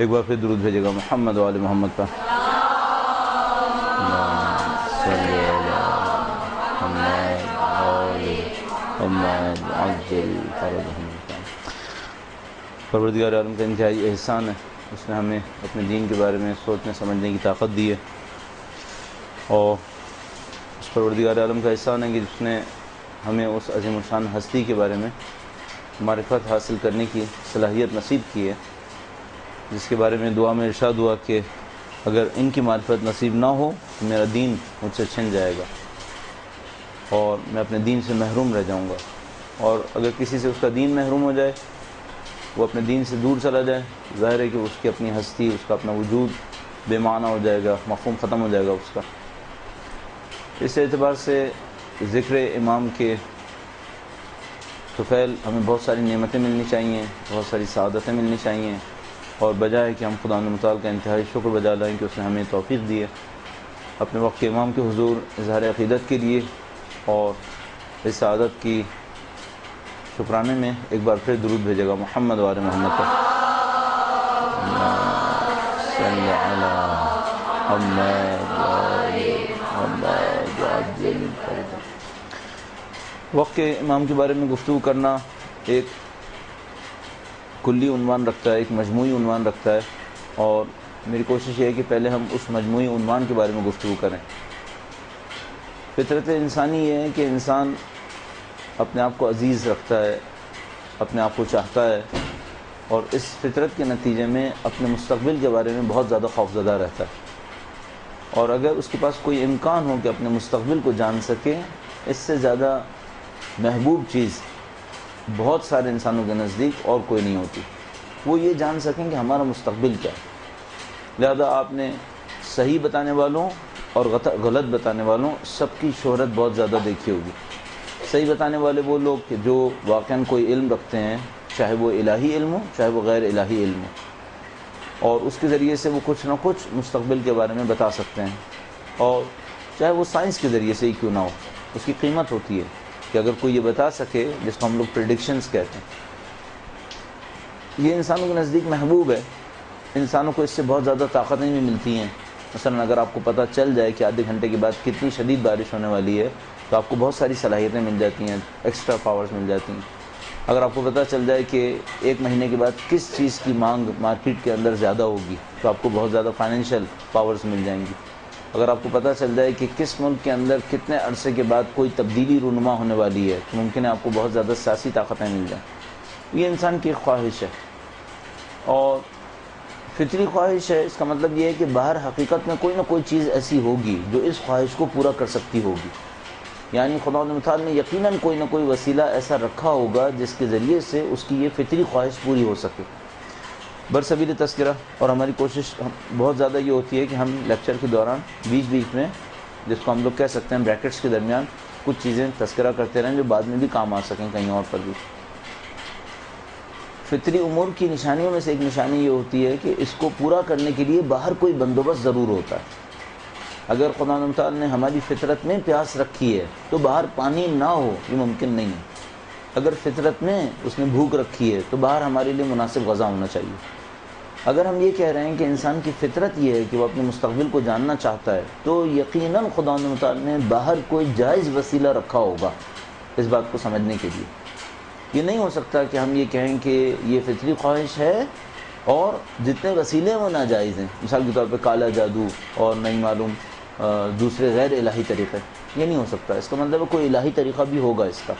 ایک بار پھر درود بھیجے گا محمد و آل محمد پر. پروردگار عالم کا انتہائی احسان ہے، اس نے ہمیں اپنے دین کے بارے میں سوچنے سمجھنے کی طاقت دی ہے، اور اس پروردگار عالم کا احسان ہے کہ جس نے ہمیں اس عظیم الشان ہستی کے بارے میں معرفت حاصل کرنے کی صلاحیت نصیب کی ہے، جس کے بارے میں دعا میں ارشاد ہوا کہ اگر ان کی معرفت نصیب نہ ہو تو میرا دین مجھ سے چھن جائے گا اور میں اپنے دین سے محروم رہ جاؤں گا. اور اگر کسی سے اس کا دین محروم ہو جائے، وہ اپنے دین سے دور چلا جائے، ظاہر ہے کہ اس کی اپنی ہستی، اس کا اپنا وجود بے معنی ہو جائے گا، مفہوم ختم ہو جائے گا اس کا. اس اعتبار سے ذکر امام کے طفیل ہمیں بہت ساری نعمتیں ملنی چاہیے، بہت ساری سعادتیں ملنی چاہیے، اور بجائے کہ ہم خداوند متعال کا انتہائی شکر بجا لائیں کہ اس نے ہمیں توفیق دی ہے، اپنے وقت کے امام کے حضور اظہار عقیدت کے لیے اور اس سعادت کی شکرانے میں ایک بار پھر درود بھیجے گا محمد و آل محمد پر. وقت کے امام کے بارے میں گفتگو کرنا ایک کلی عنوان رکھتا ہے، ایک مجموعی عنوان رکھتا ہے، اور میری کوشش یہ ہے کہ پہلے ہم اس مجموعی عنوان کے بارے میں گفتگو کریں. فطرت انسانی یہ ہے کہ انسان اپنے آپ کو عزیز رکھتا ہے، اپنے آپ کو چاہتا ہے، اور اس فطرت کے نتیجے میں اپنے مستقبل کے بارے میں بہت زیادہ خوفزدہ رہتا ہے. اور اگر اس کے پاس کوئی امکان ہو کہ اپنے مستقبل کو جان سکے، اس سے زیادہ محبوب چیز بہت سارے انسانوں کے نزدیک اور کوئی نہیں ہوتی. وہ یہ جان سکیں کہ ہمارا مستقبل کیا ہے. لہذا آپ نے صحیح بتانے والوں اور غلط بتانے والوں سب کی شہرت بہت زیادہ دیکھی ہوگی. صحیح بتانے والے وہ لوگ کہ جو واقعاً کوئی علم رکھتے ہیں، چاہے وہ الہی علم ہو چاہے وہ غیر الہی علم ہو، اور اس کے ذریعے سے وہ کچھ نہ کچھ مستقبل کے بارے میں بتا سکتے ہیں، اور چاہے وہ سائنس کے ذریعے سے ہی کیوں نہ ہو. اس کی قیمت ہوتی ہے کہ اگر کوئی یہ بتا سکے، جس کو ہم لوگ پریڈکشنز کہتے ہیں. یہ انسانوں کے نزدیک محبوب ہے. انسانوں کو اس سے بہت زیادہ طاقتیں بھی ملتی ہیں. مثلا اگر آپ کو پتہ چل جائے کہ آدھے گھنٹے کے بعد کتنی شدید بارش ہونے والی ہے، تو آپ کو بہت ساری صلاحیتیں مل جاتی ہیں، ایکسٹرا پاورز مل جاتی ہیں. اگر آپ کو پتہ چل جائے کہ ایک مہینے کے بعد کس چیز کی مانگ مارکیٹ کے اندر زیادہ ہوگی، تو آپ کو بہت زیادہ فائنینشیل پاورز مل جائیں گی. اگر آپ کو پتہ چل جائے کہ کس ملک کے اندر کتنے عرصے کے بعد کوئی تبدیلی رونما ہونے والی ہے، تو ممکن ہے آپ کو بہت زیادہ سیاسی طاقتیں مل جائیں. یہ انسان کی ایک خواہش ہے، اور فطری خواہش ہے. اس کا مطلب یہ ہے کہ باہر حقیقت میں کوئی نہ کوئی چیز ایسی ہوگی جو اس خواہش کو پورا کر سکتی ہوگی. یعنی خداوند متعال نے یقیناً کوئی نہ کوئی وسیلہ ایسا رکھا ہوگا جس کے ذریعے سے اس کی یہ فطری خواہش پوری ہو سکے. برسبیل تذکرہ، اور ہماری کوشش بہت زیادہ یہ ہوتی ہے کہ ہم لیکچر کے دوران بیچ بیچ میں، جس کو ہم لوگ کہہ سکتے ہیں بریکٹس کے درمیان، کچھ چیزیں تذکرہ کرتے رہیں جو بعد میں بھی کام آ سکیں کہیں اور پر بھی. فطری امور کی نشانیوں میں سے ایک نشانی یہ ہوتی ہے کہ اس کو پورا کرنے کے لیے باہر کوئی بندوبست ضرور ہوتا ہے. اگر خداوند متعال نے ہماری فطرت میں پیاس رکھی ہے تو باہر پانی نہ ہو، یہ ممکن نہیں ہے. اگر فطرت میں اس نے بھوک رکھی ہے تو باہر ہمارے لیے مناسب غذا ہونا چاہیے. اگر ہم یہ کہہ رہے ہیں کہ انسان کی فطرت یہ ہے کہ وہ اپنے مستقبل کو جاننا چاہتا ہے، تو یقیناً خداوند متعال نے باہر کوئی جائز وسیلہ رکھا ہوگا اس بات کو سمجھنے کے لیے. یہ نہیں ہو سکتا کہ ہم یہ کہیں کہ یہ فطری خواہش ہے اور جتنے وسیلے وہ ناجائز ہیں. مثال کے طور پہ کالا جادو اور نہیں معلوم دوسرے غیر الہی طریقے، یہ نہیں ہو سکتا. اس کا مطلب ہے کوئی الہی طریقہ بھی ہوگا اس کا،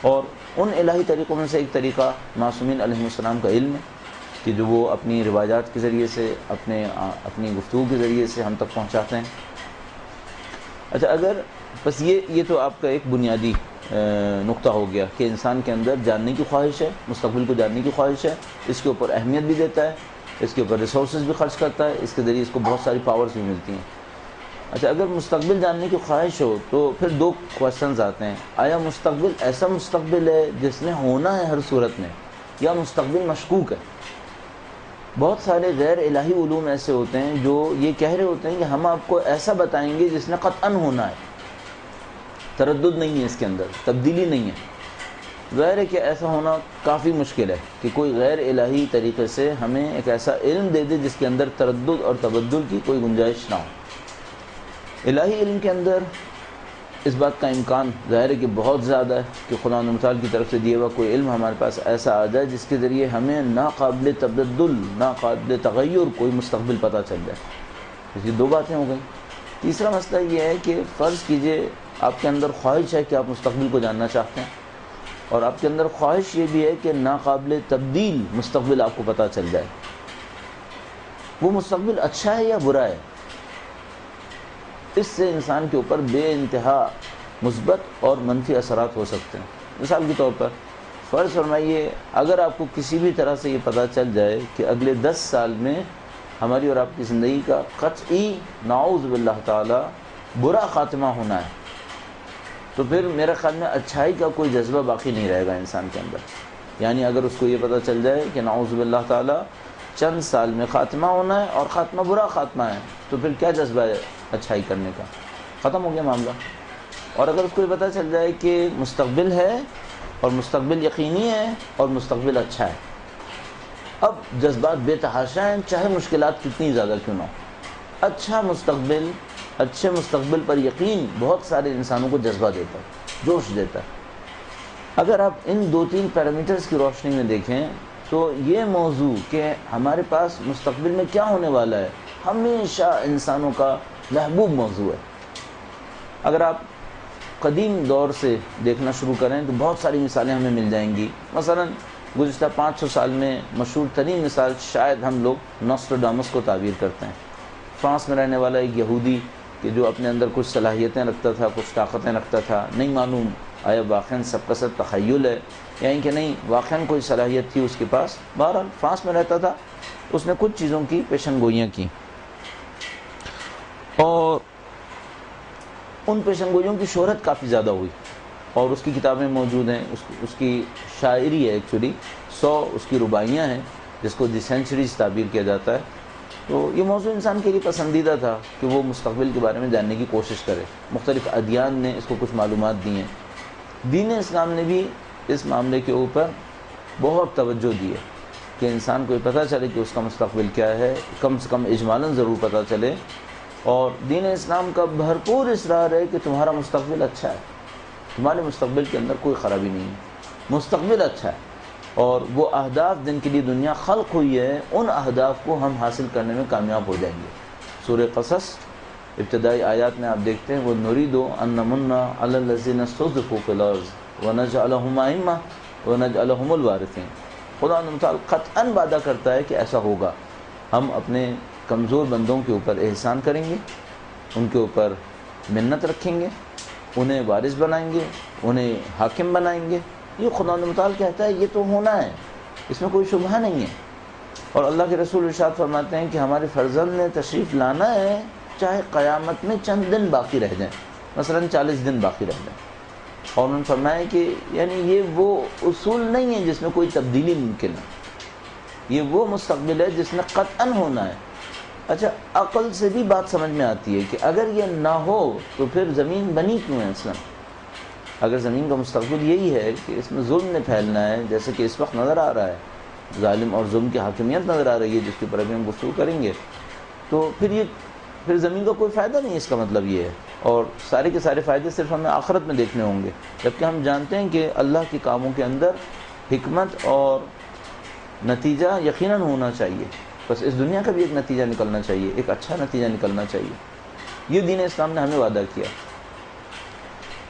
اور ان الہی طریقوں میں سے ایک طریقہ معصومین علیہ السلام کا علم ہے کہ جو وہ اپنی روایات کے ذریعے سے، اپنی گفتگو کے ذریعے سے ہم تک پہنچاتے ہیں. اچھا، اگر بس یہ تو آپ کا ایک بنیادی نقطہ ہو گیا کہ انسان کے اندر جاننے کی خواہش ہے، مستقبل کو جاننے کی خواہش ہے، اس کے اوپر اہمیت بھی دیتا ہے، اس کے اوپر ریسورسز بھی خرچ کرتا ہے، اس کے ذریعے اس کو بہت ساری پاورز بھی ملتی ہیں. اچھا، اگر مستقبل جاننے کی خواہش ہو تو پھر دو کوشچنز آتے ہیں. آیا مستقبل ایسا مستقبل ہے جس نے ہونا ہے ہر صورت میں، یا مستقبل مشکوک ہے؟ بہت سارے غیر الہی علوم ایسے ہوتے ہیں جو یہ کہہ رہے ہوتے ہیں کہ ہم آپ کو ایسا بتائیں گے جس نے قطعاً ہونا ہے، تردد نہیں ہے اس کے اندر، تبدیلی نہیں ہے. ظاہر ہے کہ ایسا ہونا کافی مشکل ہے کہ کوئی غیر الہی طریقے سے ہمیں ایک ایسا علم دے دے جس کے اندر تردد اور تبدل کی کوئی گنجائش نہ ہو۔ الہی علم کے اندر اس بات کا امکان ظاہر ہے کہ بہت زیادہ ہے کہ خدا متعال کی طرف سے دیا ہوا کوئی علم ہمارے پاس ایسا آ جائے جس کے ذریعے ہمیں ناقابل تبدل، ناقابل تغیر کوئی مستقبل پتہ چل جائے۔ اس کی دو باتیں ہو گئیں۔ تیسرا مسئلہ یہ ہے کہ فرض کیجئے آپ کے اندر خواہش ہے کہ آپ مستقبل کو جاننا چاہتے ہیں، اور آپ کے اندر خواہش یہ بھی ہے کہ ناقابل تبدیل مستقبل آپ کو پتہ چل جائے۔ وہ مستقبل اچھا ہے یا برا ہے؟ اس سے انسان کے اوپر بے انتہا مثبت اور منفی اثرات ہو سکتے ہیں۔ مثال کے طور پر فرض فرمائیے اگر آپ کو کسی بھی طرح سے یہ پتہ چل جائے کہ اگلے 10 سال میں ہماری اور آپ کی زندگی کا قطعی نعوذ باللہ تعالی برا خاتمہ ہونا ہے، تو پھر میرے خیال میں اچھائی کا کوئی جذبہ باقی نہیں رہے گا انسان کے اندر۔ یعنی اگر اس کو یہ پتہ چل جائے کہ نعوذ باللہ تعالی چند سال میں خاتمہ ہونا ہے اور خاتمہ برا خاتمہ ہے، تو پھر کیا جذبہ ہے اچھائی کرنے کا؟ ختم ہو گیا معاملہ۔ اور اگر اس کو یہ پتہ چل جائے کہ مستقبل ہے اور مستقبل یقینی ہے اور مستقبل اچھا ہے، اب جذبات بے تحاشا ہیں، چاہے مشکلات کتنی زیادہ کیوں نہ ہو۔ اچھا مستقبل، اچھے مستقبل پر یقین بہت سارے انسانوں کو جذبہ دیتا ہے، جوش دیتا ہے۔ اگر آپ ان 2-3 پیرامیٹرز کی روشنی میں دیکھیں تو یہ موضوع کہ ہمارے پاس مستقبل میں کیا ہونے والا ہے ہمیشہ انسانوں کا محبوب موضوع ہے۔ اگر آپ قدیم دور سے دیکھنا شروع کریں تو بہت ساری مثالیں ہمیں مل جائیں گی۔ مثلا گزشتہ 500 سال میں مشہور ترین مثال شاید ہم لوگ نوسٹراڈامس کو تعبیر کرتے ہیں۔ فرانس میں رہنے والا ایک یہودی کہ جو اپنے اندر کچھ صلاحیتیں رکھتا تھا، کچھ طاقتیں رکھتا تھا، نہیں معلوم آیا واقعاً سب کا سب تخیل ہے یعنی کہ نہیں واقعاً کوئی صلاحیت تھی اس کے پاس۔ بہرحال فرانس میں رہتا تھا، اس نے کچھ چیزوں کی پیشن گوئیاں کی، اور ان پیشن گوئیوں کی شہرت کافی زیادہ ہوئی، اور اس کی کتابیں موجود ہیں، اس کی شاعری ہے، ایکچولی 100 اس کی رباعیاں ہیں جس کو دی سینچریز تعبیر کیا جاتا ہے۔ تو یہ موضوع انسان کے لیے پسندیدہ تھا کہ وہ مستقبل کے بارے میں جاننے کی کوشش کرے۔ مختلف ادیان نے اس کو کچھ معلومات دی ہیں، دین اسلام نے بھی اس معاملے کے اوپر بہت توجہ دی ہے کہ انسان کو یہ پتہ چلے کہ اس کا مستقبل کیا ہے، کم سے کم اجمالاً ضرور پتہ چلے۔ اور دین اسلام کا بھرپور اصرار ہے کہ تمہارا مستقبل اچھا ہے، تمہارے مستقبل کے اندر کوئی خرابی نہیں ہے، مستقبل اچھا ہے، اور وہ اہداف جن کے لیے دنیا خلق ہوئی ہے ان اہداف کو ہم حاصل کرنے میں کامیاب ہو جائیں گے۔ سورہ قصص ابتدائی آیات میں آپ دیکھتے ہیں وہ نُرِیدُ أَن نَمُنَّ عَلَى الَّذِينَ اسْتُضْعِفُوا فِي الْأَرْضِ وَنَجْعَلَهُمْ أَئِمَّةً وَنَجْعَلَهُمُ الْوَارِثِينَ۔ خدا تعالیٰ قطعاً وعدہ کرتا ہے کہ ایسا ہوگا، ہم اپنے کمزور بندوں کے اوپر احسان کریں گے، ان کے اوپر منت رکھیں گے، انہیں وارث بنائیں گے، انہیں حاکم بنائیں گے۔ یہ خدا تعالیٰ کہتا ہے یہ تو ہونا ہے، اس میں کوئی شبہ نہیں ہے۔ اور اللہ کے رسول ارشاد فرماتے ہیں کہ ہمارے فرزند نے تشریف لانا ہے چاہے قیامت میں چند دن باقی رہ جائیں، مثلا 40 دن باقی رہ جائیں۔ اور انہوں نے فرمایا کہ یعنی یہ وہ اصول نہیں ہے جس میں کوئی تبدیلی ممکن ہے، یہ وہ مستقبل ہے جس میں قطعاً ہونا ہے۔ اچھا، عقل سے بھی بات سمجھ میں آتی ہے کہ اگر یہ نہ ہو تو پھر زمین بنی کیوں ہے اصلاً؟ اگر زمین کا مستقبل یہی ہے کہ اس میں ظلم نے پھیلنا ہے، جیسے کہ اس وقت نظر آ رہا ہے، ظالم اور ظلم کی حاکمیت نظر آ رہی ہے جس کے اوپر ابھی ہم گفتگو کریں گے، تو پھر زمین کا کوئی فائدہ نہیں، اس کا مطلب یہ ہے۔ اور سارے کے سارے فائدے صرف ہمیں آخرت میں دیکھنے ہوں گے، جبکہ ہم جانتے ہیں کہ اللہ کے کاموں کے اندر حکمت اور نتیجہ یقیناً ہونا چاہیے، بس اس دنیا کا بھی ایک نتیجہ نکلنا چاہیے، ایک اچھا نتیجہ نکلنا چاہیے۔ یہ دین اسلام نے ہمیں وعدہ کیا۔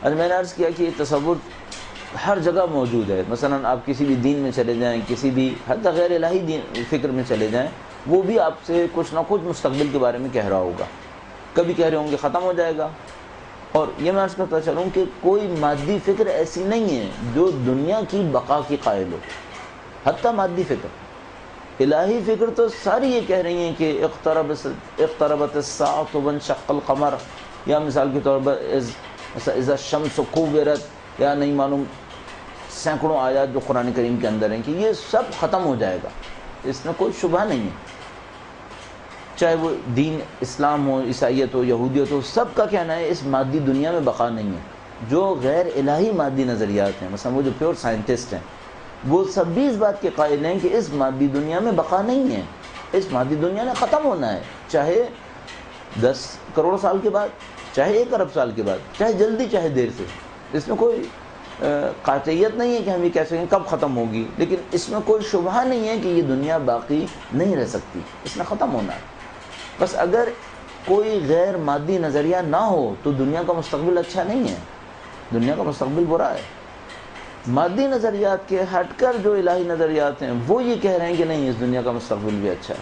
آج میں نے عرض کیا کہ یہ تصور ہر جگہ موجود ہے۔ مثلا آپ کسی بھی دین میں چلے جائیں، کسی بھی حتی غیر الہی دین فکر میں چلے جائیں، وہ بھی آپ سے کچھ نہ کچھ مستقبل کے بارے میں کہہ رہا ہوگا۔ کبھی کہہ رہے ہوں گے ختم ہو جائے گا، اور یہ میں عرض کرتا چلوں کہ کوئی مادی فکر ایسی نہیں ہے جو دنیا کی بقا کی قائل ہو، حتی مادی فکر۔ الہی فکر تو ساری یہ کہہ رہی ہیں کہ اقتربت الساعۃ وانشق القمر، یا مثال کے طور پر اذا الشمس کورت، یا نہیں معلوم سینکڑوں آیات جو قرآن کریم کے اندر ہیں کہ یہ سب ختم ہو جائے گا، اس میں کوئی شبہ نہیں ہے۔ چاہے وہ دین اسلام ہو، عیسائیت ہو، یہودیت ہو، سب کا کہنا ہے اس مادی دنیا میں بقا نہیں ہے، جو غیر الہی مادی نظریات ہیں، مثلا وہ جو پیور سائنٹسٹ ہیں، وہ سب بھی اس بات کے قائل ہیں کہ اس مادی دنیا میں بقا نہیں ہے، اس مادی دنیا نے ختم ہونا ہے، چاہے 10 کروڑ سال کے بعد، چاہے 1 ارب سال کے بعد، چاہے جلدی چاہے دیر سے۔ اس میں کوئی قاطعیت نہیں ہے کہ ہم یہ کہہ سکیں کب ختم ہوگی، لیکن اس میں کوئی شبہ نہیں ہے کہ یہ دنیا باقی نہیں رہ سکتی، اس نے ختم ہونا ہے۔ بس اگر کوئی غیر مادی نظریہ نہ ہو تو دنیا کا مستقبل اچھا نہیں ہے، دنیا کا مستقبل برا ہے۔ مادی نظریات کے ہٹ کر جو الہی نظریات ہیں وہ یہ کہہ رہے ہیں کہ نہیں، اس دنیا کا مستقبل بھی اچھا ہے۔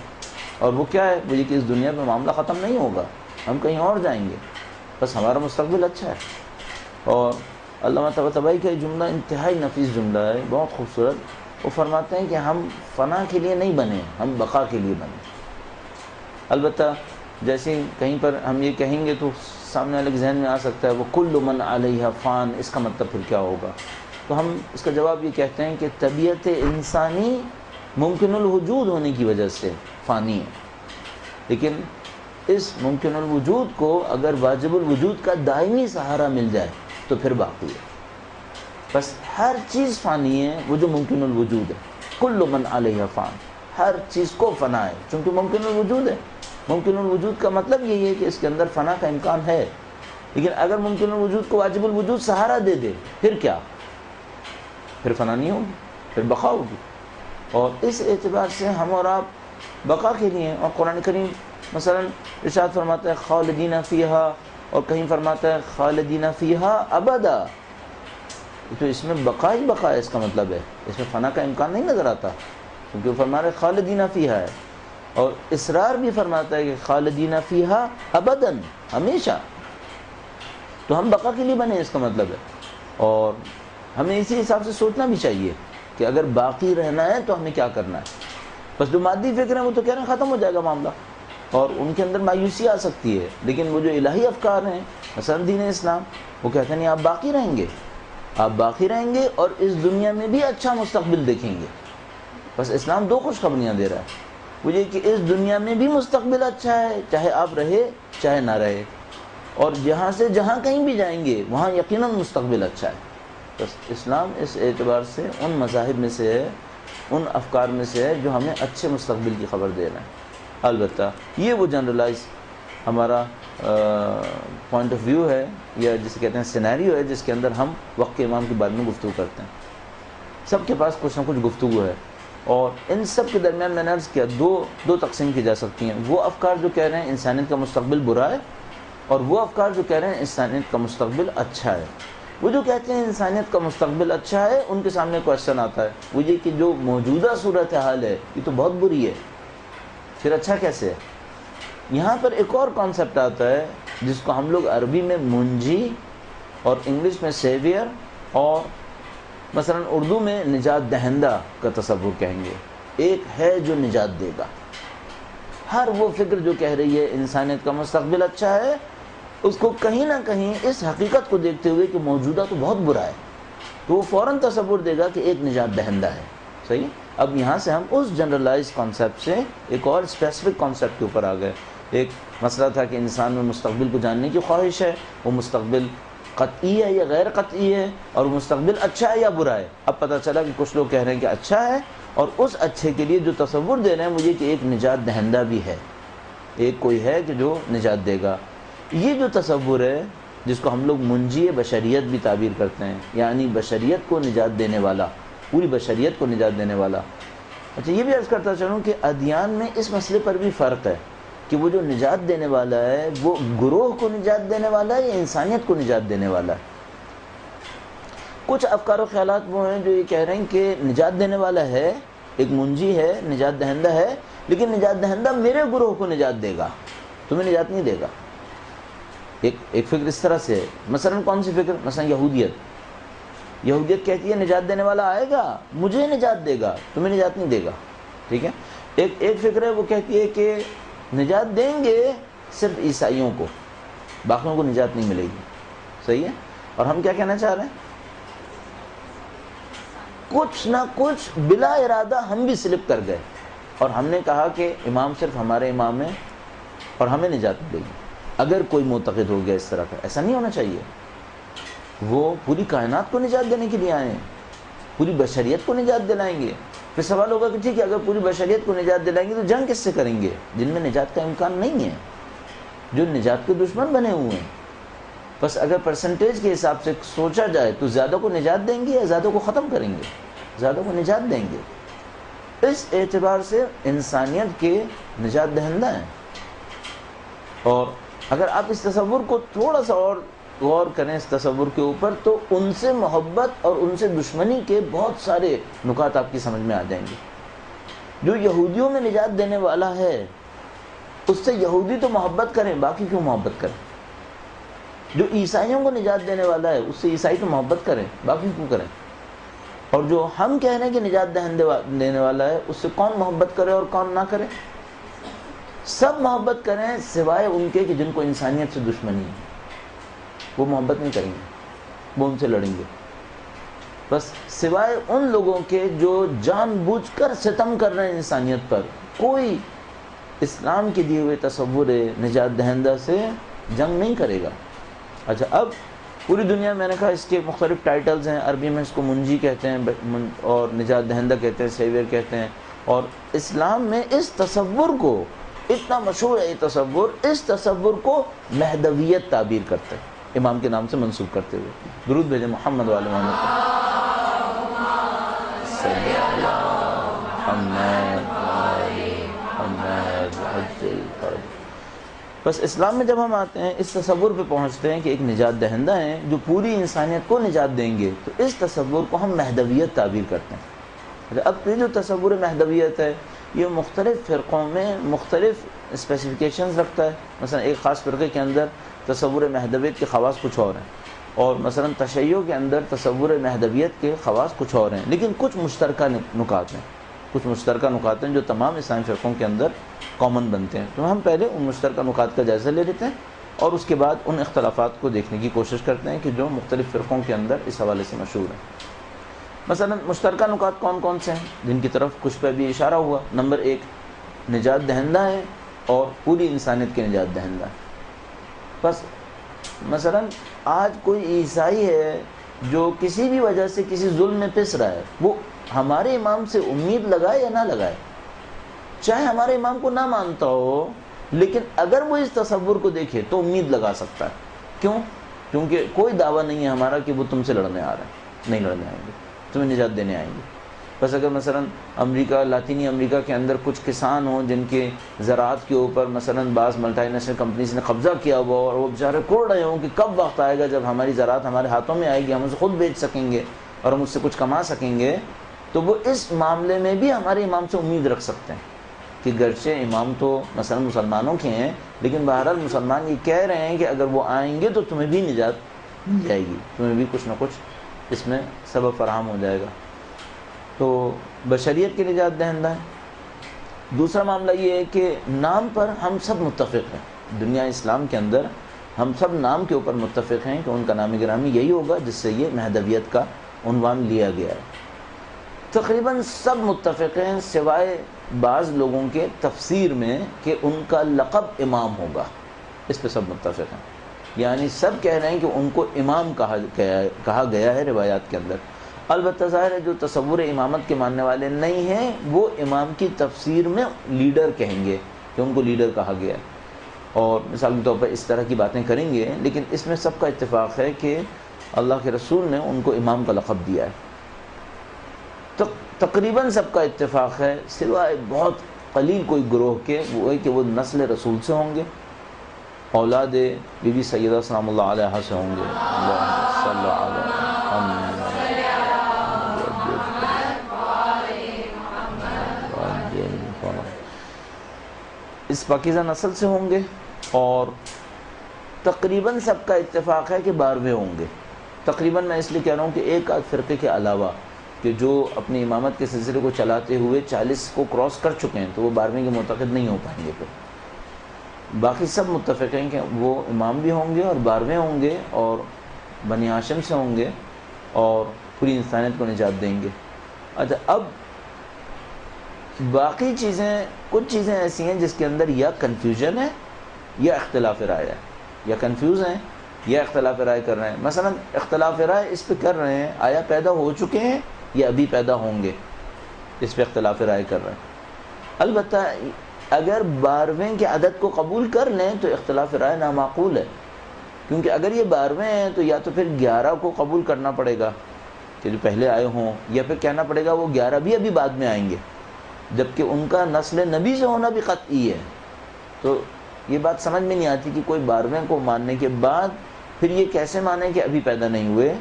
اور وہ کیا ہے؟ وہ یہ کہ اس دنیا پہ معاملہ ختم نہیں ہوگا، ہم کہیں اور جائیں گے، بس ہمارا مستقبل اچھا ہے۔ اور علامہ طباطبائی کا یہ جملہ انتہائی نفیس جملہ ہے، بہت خوبصورت۔ وہ فرماتے ہیں کہ ہم فنا کے لیے نہیں بنے، ہم بقا کے لیے بنے۔ البتہ جیسے کہیں پر ہم یہ کہیں گے تو سامنے والے کے ذہن میں آ سکتا ہے وہ کل من علیہ فان، اس کا مطلب پھر کیا ہوگا؟ تو ہم اس کا جواب یہ کہتے ہیں کہ طبیعت انسانی ممکن الوجود ہونے کی وجہ سے فانی ہے، لیکن اس ممکن الوجود کو اگر واجب الوجود کا دائمی سہارا مل جائے تو پھر باقی ہے۔ بس ہر چیز فانی ہے، وہ جو ممکن الوجود ہے، کل من علیہ فان، ہر چیز کو فنا ہے چونکہ ممکن الوجود ہے۔ ممکن الوجود کا مطلب یہی ہے کہ اس کے اندر فنا کا امکان ہے، لیکن اگر ممکن الوجود کو واجب الوجود سہارا دے دے پھر کیا؟ پھر فنا نہیں ہوگی، پھر بقا ہوگی۔ اور اس اعتبار سے ہم اور آپ بقا کے لیے ہیں۔ اور قرآن کریم مثلا ارشاد فرماتا ہے خالدین فیہا، اور کہیں فرماتا ہے خالدین فیہا ابدا، تو اس میں بقا ہی بقا ہے، اس کا مطلب ہے اس میں فنا کا امکان نہیں نظر آتا، کیونکہ وہ فرما رہے خالدین فیہا ہے۔ اور اسرار بھی فرماتا ہے کہ خالدین فیہا ابداً، ہمیشہ، تو ہم بقا کے لیے بنے، اس کا مطلب ہے۔ اور ہمیں اسی حساب سے سوچنا بھی چاہیے کہ اگر باقی رہنا ہے تو ہمیں کیا کرنا ہے۔ بس جو مادی فکر ہیں وہ تو کہہ رہے ہیں ختم ہو جائے گا معاملہ، اور ان کے اندر مایوسی آ سکتی ہے، لیکن وہ جو الہی افکار ہیں مثلا دین اسلام، وہ کہتے ہیں نہیں، آپ باقی رہیں گے، آپ باقی رہیں گے اور اس دنیا میں بھی اچھا مستقبل دیکھیں گے۔ بس اسلام 2 خوشخبریاں دے رہا ہے، وہ یہ کہ اس دنیا میں بھی مستقبل اچھا ہے، چاہے آپ رہے چاہے نہ رہے، اور جہاں سے جہاں کہیں بھی جائیں گے وہاں یقیناً مستقبل اچھا ہے۔ بس اسلام اس اعتبار سے ان مذاہب میں سے ہے، ان افکار میں سے ہے جو ہمیں اچھے مستقبل کی خبر دے رہے ہیں۔ البتہ یہ وہ جنرلائز ہمارا پوائنٹ آف ویو ہے، یا جسے کہتے ہیں سینیریو ہے، جس کے اندر ہم وقت کے امام کے بارے میں گفتگو کرتے ہیں۔ سب کے پاس کچھ نہ کچھ گفتگو ہے، اور ان سب کے درمیان میں نے عرض کیا دو تقسیم کی جا سکتی ہیں۔ وہ افکار جو کہہ رہے ہیں انسانیت کا مستقبل برا ہے، اور وہ افکار جو کہہ رہے ہیں انسانیت کا مستقبل اچھا ہے۔ وہ جو کہتے ہیں انسانیت کا مستقبل اچھا ہے، ان کے سامنے کوشچن آتا ہے، وہ یہ کہ جو موجودہ صورتحال ہے یہ تو بہت بری ہے، پھر اچھا کیسے ہے؟ یہاں پر ایک اور کانسیپٹ آتا ہے جس کو ہم لوگ عربی میں منجی اور انگلش میں سیویئر اور مثلا اردو میں نجات دہندہ کا تصور کہیں گے۔ ایک ہے جو نجات دے گا۔ ہر وہ فکر جو کہہ رہی ہے انسانیت کا مستقبل اچھا ہے، اس کو کہیں نہ کہیں اس حقیقت کو دیکھتے ہوئے کہ موجودہ تو بہت برا ہے، تو وہ فوراً تصور دے گا کہ ایک نجات دہندہ ہے۔ صحیح؟ اب یہاں سے ہم اس جنرلائز کانسیپٹ سے ایک اور اسپیسیفک کانسیپٹ کے اوپر آ گئے۔ ایک مسئلہ تھا کہ انسان میں مستقبل کو جاننے کی خواہش ہے، وہ مستقبل قطعی ہے یا غیر قطعی ہے، اور وہ مستقبل اچھا ہے یا برا ہے۔ اب پتہ چلا کہ کچھ لوگ کہہ رہے ہیں کہ اچھا ہے، اور اس اچھے کے لیے جو تصور دے رہے ہیں وہ یہ کہ ایک نجات دہندہ بھی ہے، ایک کوئی ہے کہ جو نجات دے گا۔ یہ جو تصور ہے جس کو ہم لوگ منجی بشریت بھی تعبیر کرتے ہیں، یعنی بشریت کو نجات دینے والا، پوری بشریت کو نجات دینے والا۔ اچھا، یہ بھی عرض کرتا چلوں کہ ادیان میں اس مسئلے پر بھی فرق ہے کہ وہ جو نجات دینے والا ہے وہ گروہ کو نجات دینے والا ہے یا انسانیت کو نجات دینے والا ہے۔ کچھ افکار و خیالات وہ ہیں جو یہ کہہ رہے ہیں کہ نجات دینے والا ہے، ایک منجی ہے، نجات دہندہ ہے، لیکن نجات دہندہ میرے گروہ کو نجات دے گا، تمہیں نجات نہیں دے گا۔ ایک فکر اس طرح سے ہے۔ مثلا کون سی فکر؟ مثلا یہودیت کہتی ہے نجات دینے والا آئے گا، مجھے نجات دے گا، تمہیں نجات نہیں دے گا، ٹھیک ہے۔ ایک فکر ہے وہ کہتی ہے کہ نجات دیں گے صرف عیسائیوں کو، باقیوں کو نجات نہیں ملے گی، صحیح ہے۔ اور ہم کیا کہنا چاہ رہے ہیں؟ کچھ نہ کچھ بلا ارادہ ہم بھی سلپ کر گئے، اور ہم نے کہا کہ امام صرف ہمارے امام ہیں اور ہمیں نجات ملے گی۔ اگر کوئی معتقد ہو گیا اس طرح کا، ایسا نہیں ہونا چاہیے۔ وہ پوری کائنات کو نجات دینے کے لیے آئے ہیں، پوری بشریت کو نجات دلائیں گے۔ پھر سوال ہوگا کہ ٹھیک ہے، اگر پوری بشریت کو نجات دلائیں گے تو جنگ کس سے کریں گے جن میں نجات کا امکان نہیں ہے، جو نجات کے دشمن بنے ہوئے ہیں؟ بس اگر پرسنٹیج کے حساب سے سوچا جائے تو زیادہ کو نجات دیں گے یا زیادہ کو ختم کریں گے؟ زیادہ کو نجات دیں گے۔ اس اعتبار سے انسانیت کے نجات دہندہ ہیں۔ اور اگر آپ اس تصور کو تھوڑا سا اور غور کریں اس تصور کے اوپر، تو ان سے محبت اور ان سے دشمنی کے بہت سارے نکات آپ کی سمجھ میں آ جائیں گے۔ جو یہودیوں میں نجات دینے والا ہے اس سے یہودی تو محبت کریں، باقی کیوں محبت کریں؟ جو عیسائیوں کو نجات دینے والا ہے اس سے عیسائی تو محبت کریں، باقی کیوں کریں؟ اور جو ہم کہہ رہے ہیں کہ نجات دینے والا ہے اس سے کون محبت کرے اور کون نہ کرے؟ سب محبت کریں سوائے ان کے کہ جن کو انسانیت سے دشمنی ہے، وہ محبت نہیں کریں گے، وہ ان سے لڑیں گے۔ بس سوائے ان لوگوں کے جو جان بوجھ کر ستم کر رہے ہیں انسانیت پر، کوئی اسلام کے دیے ہوئے تصور نجات دہندہ سے جنگ نہیں کرے گا۔ اچھا، اب پوری دنیا میں نے کہا اس کے مختلف ٹائٹلز ہیں، عربی میں اس کو منجی کہتے ہیں اور نجات دہندہ کہتے ہیں، سیویئر کہتے ہیں، اور اسلام میں اس تصور کو اتنا مشہور ہے، یہ تصور کو مہدویت تعبیر کرتے ہیں، امام کے نام سے منسوب کرتے ہوئے۔ درود بھیجیں محمد والے محمد۔ بس اسلام میں جب ہم آتے ہیں اس تصور پہ پہنچتے ہیں کہ ایک نجات دہندہ ہیں جو پوری انسانیت کو نجات دیں گے، تو اس تصور کو ہم مہدویت تعبیر کرتے ہیں۔ اب یہ جو تصور مہدویت ہے یہ مختلف فرقوں میں مختلف اسپیسیفیکیشنز رکھتا ہے۔ مثلا ایک خاص فرقے کے اندر تصور مہدویت کے خواص کچھ اور ہیں، اور مثلا تشیع کے اندر تصور مہدویت کے خواص کچھ اور ہیں، لیکن کچھ مشترکہ نکات ہیں جو تمام اسلامی فرقوں کے اندر کامن بنتے ہیں۔ تو ہم پہلے ان مشترکہ نکات کا جائزہ لے لیتے ہیں اور اس کے بعد ان اختلافات کو دیکھنے کی کوشش کرتے ہیں کہ جو مختلف فرقوں کے اندر اس حوالے سے مشہور ہیں۔ مثلا مشترکہ نکات کون کون سے ہیں جن کی طرف کچھ پہ بھی اشارہ ہوا؟ نمبر 1، نجات دہندہ ہے اور پوری انسانیت کے نجات دہندہ ہے۔ بس مثلا آج کوئی عیسائی ہے جو کسی بھی وجہ سے کسی ظلم میں پس رہا ہے، وہ ہمارے امام سے امید لگائے یا نہ لگائے، چاہے ہمارے امام کو نہ مانتا ہو، لیکن اگر وہ اس تصور کو دیکھے تو امید لگا سکتا ہے۔ کیوں؟ کیونکہ کوئی دعویٰ نہیں ہے ہمارا کہ وہ تم سے لڑنے آ رہے ہیں، نہیں لڑنے آئیں گے، تمہیں نجات دینے آئیں گے۔ بس اگر مثلا امریکہ، لاطینی امریکہ کے اندر کچھ کسان ہوں جن کے زراعت کے اوپر مثلا بعض ملٹی نیشنل کمپنیز نے قبضہ کیا ہوا اور وہ بیچارے کوڑ رہے ہوں کہ کب وقت آئے گا جب ہماری زراعت ہمارے ہاتھوں میں آئے گی، ہم اسے خود بیچ سکیں گے اور ہم اس سے کچھ کما سکیں گے، تو وہ اس معاملے میں بھی ہمارے امام سے امید رکھ سکتے ہیں کہ گرچہ امام تو مثلا مسلمانوں کے ہیں، لیکن بہرحال مسلمان یہ کہہ رہے ہیں کہ اگر وہ آئیں گے تو تمہیں بھی نجات مل جائے گی، تمہیں بھی کچھ نہ کچھ اس میں سبب فراہم ہو جائے گا۔ تو بشریت کے نجات دہندہ ہے۔ دوسرا معاملہ یہ ہے کہ نام پر ہم سب متفق ہیں، دنیا اسلام کے اندر ہم سب نام کے اوپر متفق ہیں کہ ان کا نام گرامی یہی ہوگا جس سے یہ مہدویت کا عنوان لیا گیا ہے۔ تقریباً سب متفق ہیں سوائے بعض لوگوں کے تفسیر میں کہ ان کا لقب امام ہوگا، اس پہ سب متفق ہیں، یعنی سب کہہ رہے ہیں کہ ان کو امام کہا گیا ہے روایات کے اندر۔ البتہ ظاہر ہے جو تصور امامت کے ماننے والے نہیں ہیں وہ امام کی تفسیر میں لیڈر کہیں گے کہ ان کو لیڈر کہا گیا ہے، اور مثال کے طور پر اس طرح کی باتیں کریں گے، لیکن اس میں سب کا اتفاق ہے کہ اللہ کے رسول نے ان کو امام کا لقب دیا ہے۔ تو تقریباً سب کا اتفاق ہے سوائے بہت قلیل کوئی گروہ کے، وہ ہے کہ وہ نسل رسول سے ہوں گے، اولاد بی بی سیدہ سلام اللہ علیہ سے ہوں گے۔ اللہم صلی علی محمد۔ اس پاکیزہ نسل سے ہوں گے، اور تقریباً سب کا اتفاق ہے کہ 12ویں ہوں گے۔ تقریباً میں اس لیے کہہ رہا ہوں کہ ایک آدھ فرقے کے علاوہ کہ جو اپنی امامت کے سلسلے کو چلاتے ہوئے 40 کو کراس کر چکے ہیں تو وہ 12ویں کے معتقد نہیں ہو پائیں گے۔ پھر باقی سب متفق ہیں کہ وہ امام بھی ہوں گے اور 12ویں ہوں گے اور بنی ہاشم سے ہوں گے اور پوری انسانیت کو نجات دیں گے۔ اچھا، اب باقی چیزیں، کچھ چیزیں ایسی ہیں جس کے اندر یا کنفیوژن ہے یا اختلاف رائے ہے، یا کنفیوز ہیں یا اختلاف رائے کر رہے ہیں. مثلا اختلاف رائے اس پہ کر رہے ہیں آیا پیدا ہو چکے ہیں یا ابھی پیدا ہوں گے، اس پہ اختلاف رائے کر رہے ہیں. البتہ اگر 12ویں کے عدد کو قبول کر لیں تو اختلاف رائے نامعقول ہے، کیونکہ اگر یہ 12ویں ہیں تو یا تو پھر 11 کو قبول کرنا پڑے گا کہ جو پہلے آئے ہوں، یا پھر کہنا پڑے گا وہ 11 بھی ابھی بعد میں آئیں گے، جبکہ ان کا نسل نبی سے ہونا بھی قطعی ہے. تو یہ بات سمجھ میں نہیں آتی کہ کوئی 12ویں کو ماننے کے بعد پھر یہ کیسے مانے کہ ابھی پیدا نہیں ہوئے،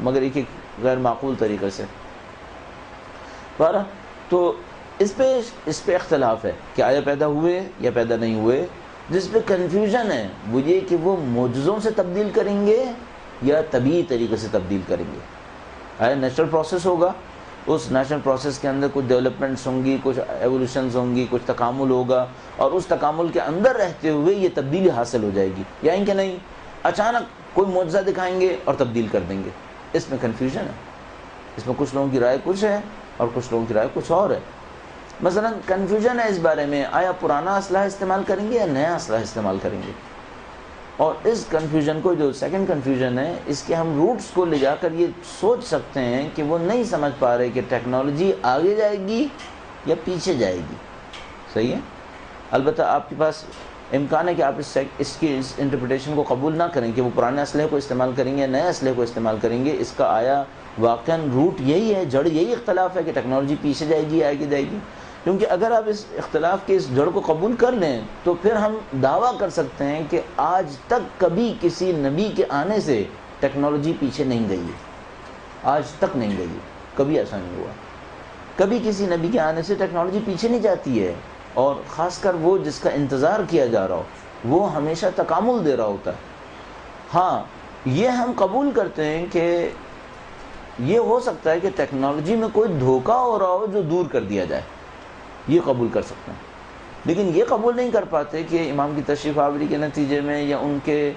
مگر ایک غیر معقول طریقے سے. تو اس پہ اختلاف ہے کہ آیا پیدا ہوئے یا پیدا نہیں ہوئے. جس پہ کنفیوژن ہے وہ یہ کہ وہ معجزوں سے تبدیل کریں گے یا طبیعی طریقے سے تبدیل کریں گے. آیا نیچرل پروسیس ہوگا، اس نیچرل پروسیس کے اندر کچھ ڈیولپمنٹس ہوں گی، کچھ ایولیوشنز ہوں گی، کچھ تکامل ہوگا، اور اس تکامل کے اندر رہتے ہوئے یہ تبدیلی حاصل ہو جائے گی، یا ان کے نہیں اچانک کوئی معجزہ دکھائیں گے اور تبدیل کر دیں گے. اس میں کنفیوژن ہے. اس میں کچھ لوگوں کی رائے کچھ ہے اور کچھ لوگوں کی رائے کچھ اور ہے. مثلا کنفیوژن ہے اس بارے میں آیا پرانا اسلحہ استعمال کریں گے یا نیا اسلحہ استعمال کریں گے. اور اس کنفیوژن کو، جو سیکنڈ کنفیوژن ہے، اس کے ہم روٹس کو لے جا کر یہ سوچ سکتے ہیں کہ وہ نہیں سمجھ پا رہے کہ ٹیکنالوجی آگے جائے گی یا پیچھے جائے گی. صحیح ہے. البتہ آپ کے پاس امکان ہے کہ آپ اس کی انٹرپریٹیشن کو قبول نہ کریں کہ وہ پرانے اسلحے کو استعمال کریں گے یا نئے اسلحے کو استعمال کریں گے. اس کا آیا واقعاً روٹ یہی ہے، جڑ یہی اختلاف ہے کہ ٹیکنالوجی پیچھے جائے گی یا آگے جائے گی. کیونکہ اگر آپ اس اختلاف کے اس جڑ کو قبول کر لیں تو پھر ہم دعویٰ کر سکتے ہیں کہ آج تک کبھی کسی نبی کے آنے سے ٹیکنالوجی پیچھے نہیں گئی ہے. آج تک نہیں گئی ہے، کبھی ایسا نہیں ہوا. کبھی کسی نبی کے آنے سے ٹیکنالوجی پیچھے نہیں جاتی ہے، اور خاص کر وہ جس کا انتظار کیا جا رہا ہو وہ ہمیشہ تکامل دے رہا ہوتا ہے. ہاں یہ ہم قبول کرتے ہیں کہ یہ ہو سکتا ہے کہ ٹیکنالوجی میں کوئی دھوکہ ہو رہا ہو جو دور کر دیا جائے، یہ قبول کر سکتے ہیں. لیکن یہ قبول نہیں کر پاتے کہ امام کی تشریف آوری کے نتیجے میں یا ان کے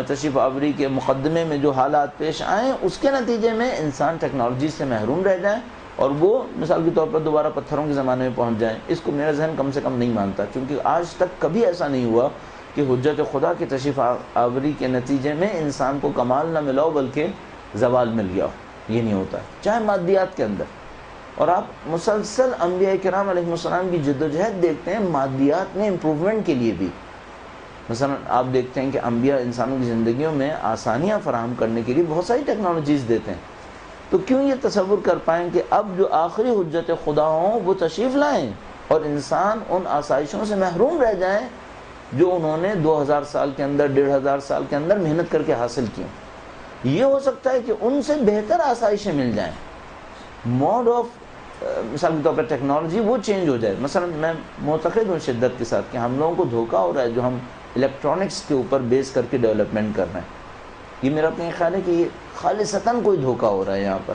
تشریف آوری کے مقدمے میں جو حالات پیش آئیں اس کے نتیجے میں انسان ٹیکنالوجی سے محروم رہ جائیں اور وہ مثال کے طور پر دوبارہ پتھروں کے زمانے میں پہنچ جائیں. اس کو میرا ذہن کم سے کم نہیں مانتا، کیونکہ آج تک کبھی ایسا نہیں ہوا کہ حجت خدا کی تشریف آوری کے نتیجے میں انسان کو کمال نہ ملا ہو بلکہ زوال مل گیا ہو. یہ نہیں ہوتا ہے، چاہے مادیات کے اندر. اور آپ مسلسل انبیاء کرام علیہ السلام کی جدوجہد دیکھتے ہیں مادیات میں امپروومنٹ کے لیے بھی. مثلا آپ دیکھتے ہیں کہ انبیاء انسانوں کی زندگیوں میں آسانیاں فراہم کرنے کے لیے بہت ساری ٹیکنالوجیز دیتے ہیں. تو کیوں یہ تصور کر پائیں کہ اب جو آخری حجت خدا ہوں وہ تشریف لائیں اور انسان ان آسائشوں سے محروم رہ جائیں جو انہوں نے 2000 سال کے اندر 1500 سال کے اندر محنت کر کے حاصل کی. یہ ہو سکتا ہے کہ ان سے بہتر آسائشیں مل جائیں. موڈ آف مثال کے طور پر ٹیکنالوجی وہ چینج ہو جائے. مثلا میں معتقد ہوں شدت کے ساتھ کہ ہم لوگوں کو دھوکہ ہو رہا ہے جو ہم الیکٹرانکس کے اوپر بیس کر کے ڈیولپمنٹ کر رہے ہیں. یہ میرا اپنا خیال ہے کہ یہ خالصتاً کوئی دھوکہ ہو رہا ہے. یہاں پر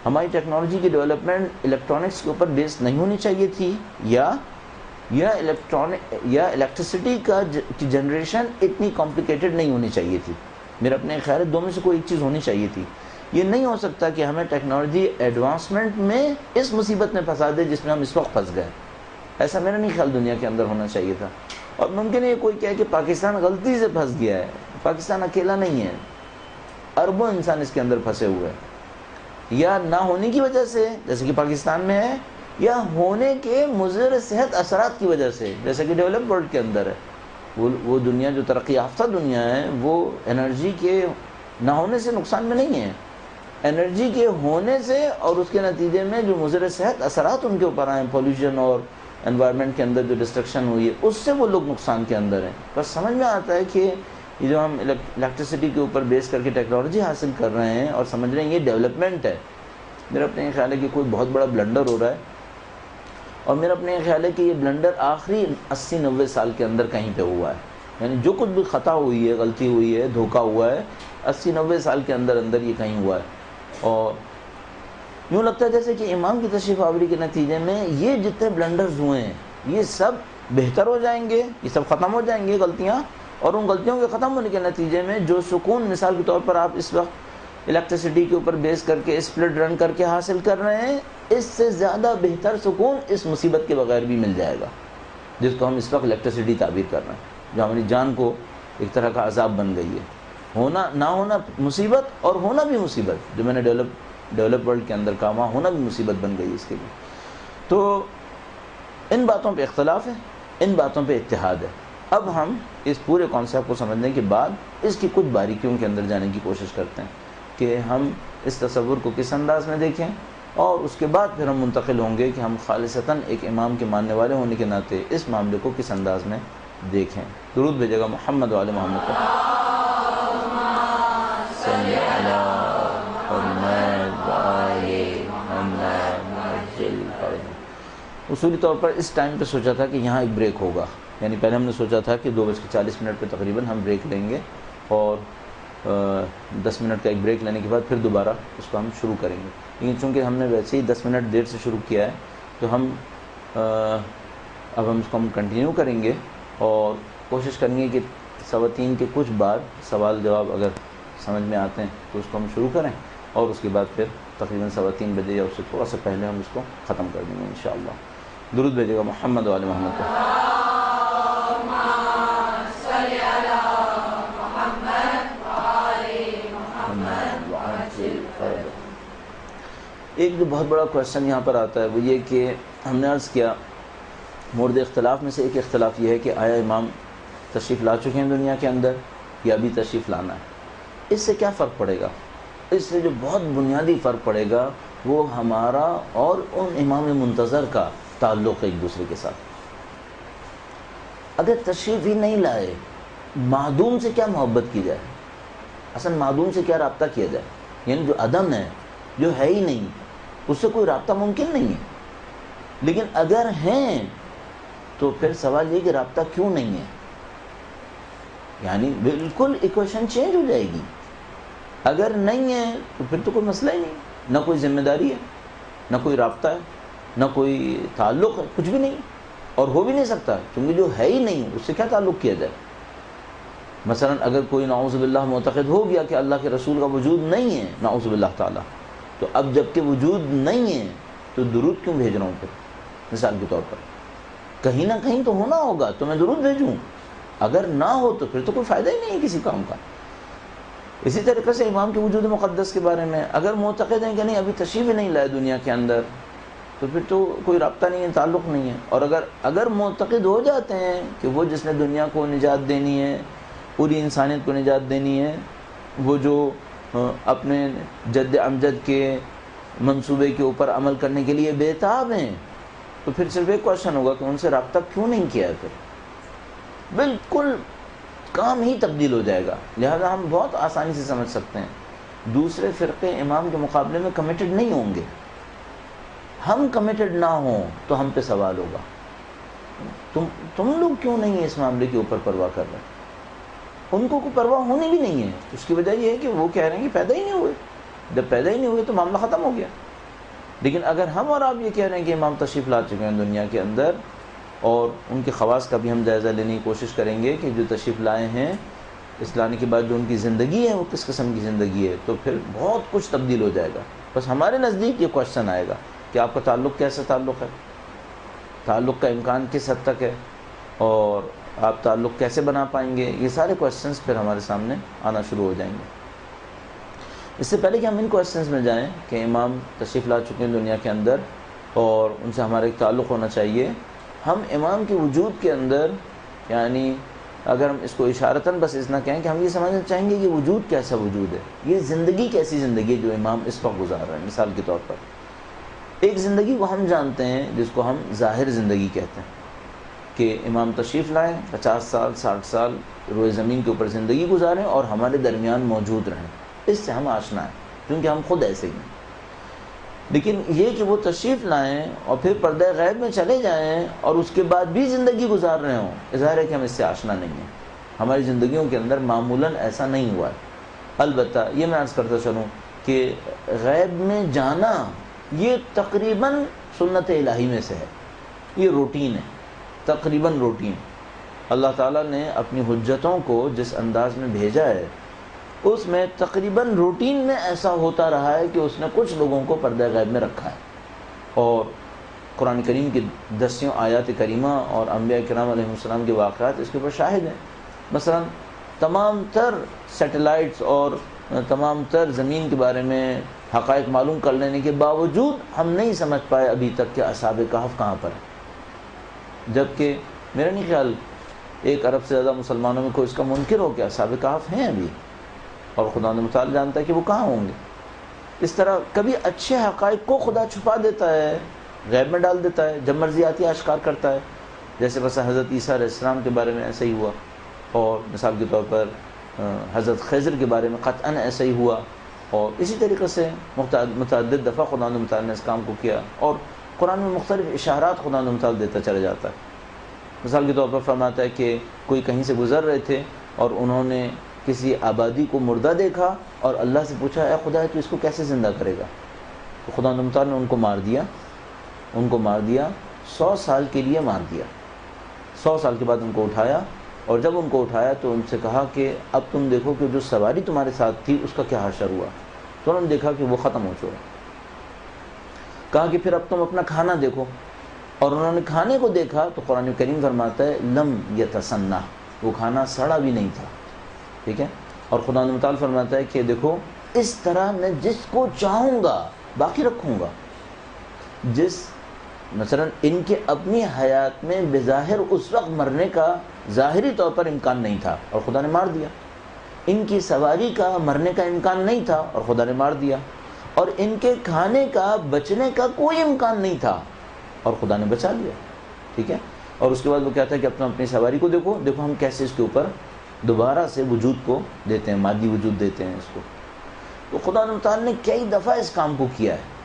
ہماری ٹیکنالوجی کی ڈیولپمنٹ الیکٹرانکس کے اوپر بیس نہیں ہونی چاہیے تھی، یا الیکٹریسٹی کی جنریشن اتنی کمپلیکیٹڈ نہیں ہونی چاہیے تھی. میرا اپنے خیال ہے دو میں سے کوئی ایک چیز ہونی چاہیے تھی. یہ نہیں ہو سکتا کہ ہمیں ٹیکنالوجی ایڈوانسمنٹ میں اس مصیبت میں پھنسا دے جس میں ہم اس وقت پھنس گئے. ایسا میرا نہیں خیال دنیا کے اندر ہونا چاہیے تھا. اور ممکن ہے یہ کوئی کہے کہ پاکستان غلطی سے پھنس گیا ہے. پاکستان اکیلا نہیں ہے، اربوں انسان اس کے اندر پھنسے ہوئے ہیں، یا نہ ہونے کی وجہ سے جیسے کہ پاکستان میں ہے، یا ہونے کے مضر صحت اثرات کی وجہ سے جیسے کہ ڈیولپ ورلڈ کے اندر ہے. وہ دنیا جو ترقی یافتہ دنیا ہے وہ انرجی کے نہ ہونے سے نقصان میں نہیں ہے، انرجی کے ہونے سے اور اس کے نتیجے میں جو مضر صحت اثرات ان کے اوپر آئے، پولیوشن اور انوائرمنٹ کے اندر جو ڈسٹرکشن ہوئی ہے اس سے وہ لوگ نقصان کے اندر ہیں. بس سمجھ میں آتا ہے کہ یہ جو ہم الیکٹریسٹی کے اوپر بیس کر کے ٹیکنالوجی حاصل کر رہے ہیں اور سمجھ رہے ہیں یہ ڈیولپمنٹ ہے، میرا اپنے خیال ہے کہ کوئی بہت بڑا بلنڈر ہو رہا ہے. اور میرا اپنے خیال ہے کہ یہ بلنڈر آخری 80-90 سال کے اندر کہیں پہ ہوا ہے. یعنی جو کچھ بھی خطا ہوئی ہے، غلطی ہوئی ہے، دھوکہ ہوا ہے، 80-90 سال کے اندر یہ کہیں ہوا ہے. اور یوں لگتا ہے جیسے کہ امام کی تشریف آوری کے نتیجے میں یہ جتنے بلنڈرز ہوئے ہیں یہ سب بہتر ہو جائیں گے، یہ سب ختم ہو جائیں گے غلطیاں. اور ان غلطیوں کے ختم ہونے کے نتیجے میں جو سکون مثال کے طور پر آپ اس وقت الیکٹریسٹی کے اوپر بیس کر کے اسپلٹ رن کر کے حاصل کر رہے ہیں، اس سے زیادہ بہتر سکون اس مصیبت کے بغیر بھی مل جائے گا جس کو ہم اس وقت الیکٹریسٹی تعبیر کر رہے ہیں، جو ہماری جان کو ایک طرح کا عذاب بن گئی ہے. ہونا نہ ہونا مصیبت اور ہونا بھی مصیبت، جو میں نے ڈیولپ ورلڈ کے اندر کہا، وہاں ہونا بھی مصیبت بن گئی اس کے لیے۔ تو ان باتوں پہ اختلاف ہے، ان باتوں پہ اتحاد ہے۔ اب ہم اس پورے کانسیپٹ کو سمجھنے کے بعد اس کی کچھ باریکیوں کے اندر جانے کی کوشش کرتے ہیں کہ ہم اس تصور کو کس انداز میں دیکھیں، اور اس کے بعد پھر ہم منتقل ہوں گے کہ ہم خالصتاً ایک امام کے ماننے والے ہونے کے ناطے اس معاملے کو کس انداز میں دیکھیں۔ درود بھیجے گا محمد وعلی محمد پر۔ صلی علی محمد وعلی محمد۔ اصولی طور پر اس ٹائم پہ سوچا تھا کہ یہاں ایک بریک ہوگا، یعنی پہلے ہم نے سوچا تھا کہ 2:40 پہ تقریباً ہم بریک لیں گے، اور 10 منٹ کا ایک بریک لینے کے بعد پھر دوبارہ اس کو ہم شروع کریں گے۔ لیکن چونکہ ہم نے ویسے ہی 10 منٹ دیر سے شروع کیا ہے، تو ہم اب ہم اس کو ہم کنٹینیو کریں گے، اور کوشش کریں گے کہ 3:15 کے کچھ بعد سوال جواب اگر سمجھ میں آتے ہیں تو اس کو ہم شروع کریں، اور اس کے بعد پھر تقریباً 3:15 بجے یا اس سے تھوڑا سا پہلے ہم اس کو ختم کر دیں گے انشاءاللہ۔ درود بھیجے گا محمد وعلی محمد کو۔ ایک جو بہت بڑا کویشچن یہاں پر آتا ہے وہ یہ کہ ہم نے عرض کیا مورد اختلاف میں سے ایک اختلاف یہ ہے کہ آیا امام تشریف لا چکے ہیں دنیا کے اندر یا ابھی تشریف لانا ہے۔ اس سے کیا فرق پڑے گا؟ اس سے جو بہت بنیادی فرق پڑے گا وہ ہمارا اور ان امام منتظر کا تعلق ہے ایک دوسرے کے ساتھ۔ اگر تشریف ہی نہیں لائے، معدوم سے کیا محبت کی جائے؟ اصل معدوم سے کیا رابطہ کیا جائے؟ یعنی جو عدم ہے، جو ہے ہی نہیں، اس سے کوئی رابطہ ممکن نہیں ہے۔ لیکن اگر ہیں تو پھر سوال یہ کہ رابطہ کیوں نہیں ہے؟ یعنی بالکل ایکویشن چینج ہو جائے گی۔ اگر نہیں ہے تو پھر تو کوئی مسئلہ ہی نہیں، نہ کوئی ذمہ داری ہے، نہ کوئی رابطہ ہے، نہ کوئی تعلق ہے، کچھ بھی نہیں، اور ہو بھی نہیں سکتا، کیونکہ جو ہے ہی نہیں اس سے کیا تعلق کیا جائے؟ مثلا اگر کوئی نعوذ باللہ معتقد ہو گیا کہ اللہ کے رسول کا وجود نہیں ہے، نعوذ باللہ تعالی، تو اب جب کہ وجود نہیں ہے تو درود کیوں بھیج رہا ہوں؟ پھر مثال کے طور پر کہیں نہ کہیں تو ہونا ہوگا تو میں درود بھیجوں، اگر نہ ہو تو پھر تو کوئی فائدہ ہی نہیں ہے کسی کام کا۔ اسی طریقے سے امام کے وجود مقدس کے بارے میں اگر معتقد ہیں کہ نہیں ابھی تشریف ہی نہیں لائے دنیا کے اندر، تو پھر تو کوئی رابطہ نہیں ہے، تعلق نہیں ہے۔ اور اگر معتقد ہو جاتے ہیں کہ وہ جس نے دنیا کو نجات دینی ہے، پوری انسانیت کو نجات دینی ہے، وہ جو اپنے جد امجد کے منصوبے کے اوپر عمل کرنے کے لیے بےتاب ہیں، تو پھر صرف ایک کوشچن ہوگا کہ ان سے رابطہ کیوں نہیں کیا ہے؟ پھر بالکل کام ہی تبدیل ہو جائے گا۔ لہذا ہم بہت آسانی سے سمجھ سکتے ہیں دوسرے فرقے امام کے مقابلے میں کمیٹڈ نہیں ہوں گے۔ ہم کمیٹڈ نہ ہوں تو ہم پہ سوال ہوگا، تم لوگ کیوں نہیں اس معاملے کے اوپر پرواہ کر رہے؟ ان کو کوئی پرواہ ہونی بھی نہیں ہے۔ اس کی وجہ یہ ہے کہ وہ کہہ رہے ہیں کہ پیدا ہی نہیں ہوئے، جب پیدا ہی نہیں ہوئے تو معاملہ ختم ہو گیا۔ لیکن اگر ہم اور آپ یہ کہہ رہے ہیں کہ امام تشریف لا چکے ہیں دنیا کے اندر، اور ان کے خواص کا بھی ہم جائزہ لینے کی کوشش کریں گے کہ جو تشریف لائے ہیں، اس لانے کے بعد جو ان کی زندگی ہے وہ کس قسم کی زندگی ہے، تو پھر بہت کچھ تبدیل ہو جائے گا۔ بس ہمارے نزدیک یہ کوشچن آئے گا کہ آپ کا تعلق کیسا تعلق ہے، تعلق کا امکان کس حد تک ہے، اور آپ تعلق کیسے بنا پائیں گے؟ یہ سارے کوشچنس پھر ہمارے سامنے آنا شروع ہو جائیں گے۔ اس سے پہلے کہ ہم ان کوشچنس میں جائیں کہ امام تشریف لا چکے ہیں دنیا کے اندر اور ان سے ہمارا ایک تعلق ہونا چاہیے، ہم امام کے وجود کے اندر، یعنی اگر ہم اس کو اشارتاً بس اتنا کہیں کہ ہم یہ سمجھنا چاہیں گے یہ وجود کیسا وجود ہے، یہ زندگی کیسی زندگی ہے جو امام اس وقت گزار رہے ہیں۔ مثال کے طور پر ایک زندگی کو ہم جانتے ہیں جس کو ہم ظاہر زندگی کہتے ہیں، کہ امام تشریف لائیں، 50 سال 60 سال روئے زمین کے اوپر زندگی گزاریں اور ہمارے درمیان موجود رہیں، اس سے ہم آشنا ہیں کیونکہ ہم خود ایسے ہی ہیں۔ لیکن یہ کہ وہ تشریف لائیں اور پھر پردہ غیب میں چلے جائیں اور اس کے بعد بھی زندگی گزار رہے ہوں، ظاہر ہے کہ ہم اس سے آشنا نہیں ہیں، ہماری زندگیوں کے اندر معمولاً ایسا نہیں ہوا ہے۔ البتہ یہ میں عرض کرتا چلوں کہ غیب میں جانا یہ تقریباً سنت الہی میں سے ہے، یہ روٹین ہے، تقریباً روٹین۔ اللہ تعالیٰ نے اپنی حجتوں کو جس انداز میں بھیجا ہے اس میں تقریباً روٹین میں ایسا ہوتا رہا ہے کہ اس نے کچھ لوگوں کو پردہ غیب میں رکھا ہے، اور قرآن کریم کی دسیوں آیات کریمہ اور انبیاء کرام علیہ السلام کے واقعات اس کے اوپر شاہد ہیں۔ مثلا تمام تر سیٹلائٹس اور تمام تر زمین کے بارے میں حقائق معلوم کر لینے کے باوجود ہم نہیں سمجھ پائے ابھی تک کہ اصحاب کہف کہاں پر ہے، جبکہ میرا نہیں خیال 1 ارب سے زیادہ مسلمانوں میں کوئی اس کا منکر ہو کہ اصحاب کہف ہیں ابھی، اور خدا متعال جانتا ہے کہ وہ کہاں ہوں گے۔ اس طرح کبھی اچھے حقائق کو خدا چھپا دیتا ہے، غیب میں ڈال دیتا ہے، جب مرضی آتی ہے اشکار کرتا ہے، جیسے بس حضرت عیسیٰ علیہ السلام کے بارے میں ایسا ہی ہوا، اور مثال کے طور پر حضرت خضر کے بارے میں قطعاً ایسا ہی ہوا، اور اسی طریقے سے متعدد دفعہ خدا متعال نے اس کام کو کیا، اور قرآن میں مختلف اشارات خدا متعال دیتا چلا جاتا ہے۔ مثال کے طور پر فرماتا ہے کہ کوئی کہیں سے گزر رہے تھے اور انہوں نے کسی آبادی کو مردہ دیکھا اور اللہ سے پوچھا اے خدا تو اس کو کیسے زندہ کرے گا، تو خدا متعال نے ان کو مار دیا 100 سال کے لیے مار دیا۔ 100 سال کے بعد ان کو اٹھایا، اور جب ان کو اٹھایا تو ان سے کہا کہ اب تم دیکھو کہ جو سواری تمہارے ساتھ تھی اس کا کیا حشر ہوا، تو انہوں نے دیکھا کہ وہ ختم ہو چکا۔ کہا کہ پھر اب تم اپنا کھانا دیکھو، اور انہوں نے کھانے کو دیکھا تو قرآن کریم فرماتا ہے لم یتسنہ، وہ کھانا سڑا بھی نہیں تھا، ٹھیک ہے۔ اور خدا متعال فرماتا ہے کہ دیکھو اس طرح میں جس کو چاہوں گا باقی رکھوں گا، مثلا ان کے اپنی حیات میں بظاہر اس وقت مرنے کا ظاہری طور پر امکان نہیں تھا اور خدا نے مار دیا، ان کی سواری کا مرنے کا امکان نہیں تھا اور خدا نے مار دیا، اور ان کے کھانے کا بچنے کا کوئی امکان نہیں تھا اور خدا نے بچا لیا، ٹھیک ہے۔ اور اس کے بعد وہ کہتا ہے کہ اپنی سواری کو دیکھو ہم کیسے اس کے اوپر دوبارہ سے وجود کو دیتے ہیں، مادی وجود دیتے ہیں اس کو۔ تو خدا متعال نے کئی دفعہ اس کام کو کیا ہے،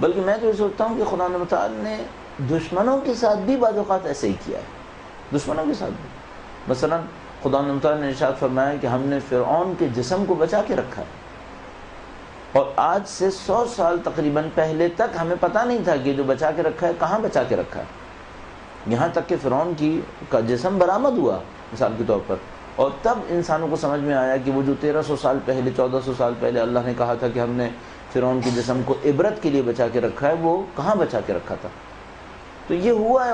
بلکہ میں تو یہ سوچتا ہوں کہ خدا متعال نے دشمنوں کے ساتھ بھی بعض اوقات ایسے ہی کیا ہے، دشمنوں کے ساتھ بھی۔ مثلا خدا متعال نے ارشاد فرمایا کہ ہم نے فرعون کے جسم کو بچا کے رکھا ہے، اور آج سے 100 سال تقریباً پہلے تک ہمیں پتہ نہیں تھا کہ جو بچا کے رکھا ہے کہاں بچا کے رکھا ہے، یہاں تک کہ فرعون کا جسم برآمد ہوا مثال کے طور پر، اور تب انسانوں کو سمجھ میں آیا کہ وہ جو 1300 سال پہلے 1400 سال پہلے اللہ نے کہا تھا کہ ہم نے فرعون کے جسم کو عبرت کے لیے بچا کے رکھا ہے، وہ کہاں بچا کے رکھا تھا۔ تو یہ ہوا ہے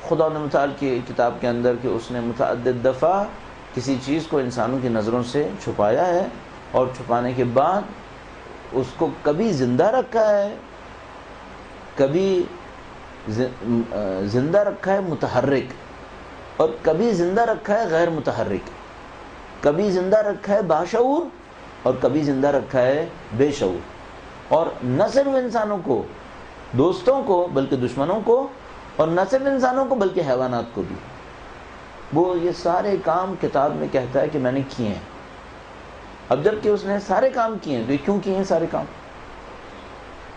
خدا متعال کی کتاب کے اندر کہ اس نے متعدد دفعہ کسی چیز کو انسانوں کی نظروں سے چھپایا ہے، اور چھپانے کے بعد اس کو کبھی زندہ رکھا ہے، کبھی زندہ رکھا ہے متحرک، اور کبھی زندہ رکھا ہے غیر متحرک، کبھی زندہ رکھا ہے باشعور اور کبھی زندہ رکھا ہے بے شعور، اور نہ صرف انسانوں کو دوستوں کو بلکہ دشمنوں کو، اور نہ صرف انسانوں کو بلکہ حیوانات کو بھی۔ وہ یہ سارے کام کتاب میں کہتا ہے کہ میں نے کیے ہیں۔ اب جب کہ اس نے سارے کام کیے ہیں تو یہ کیوں کیے ہیں سارے کام؟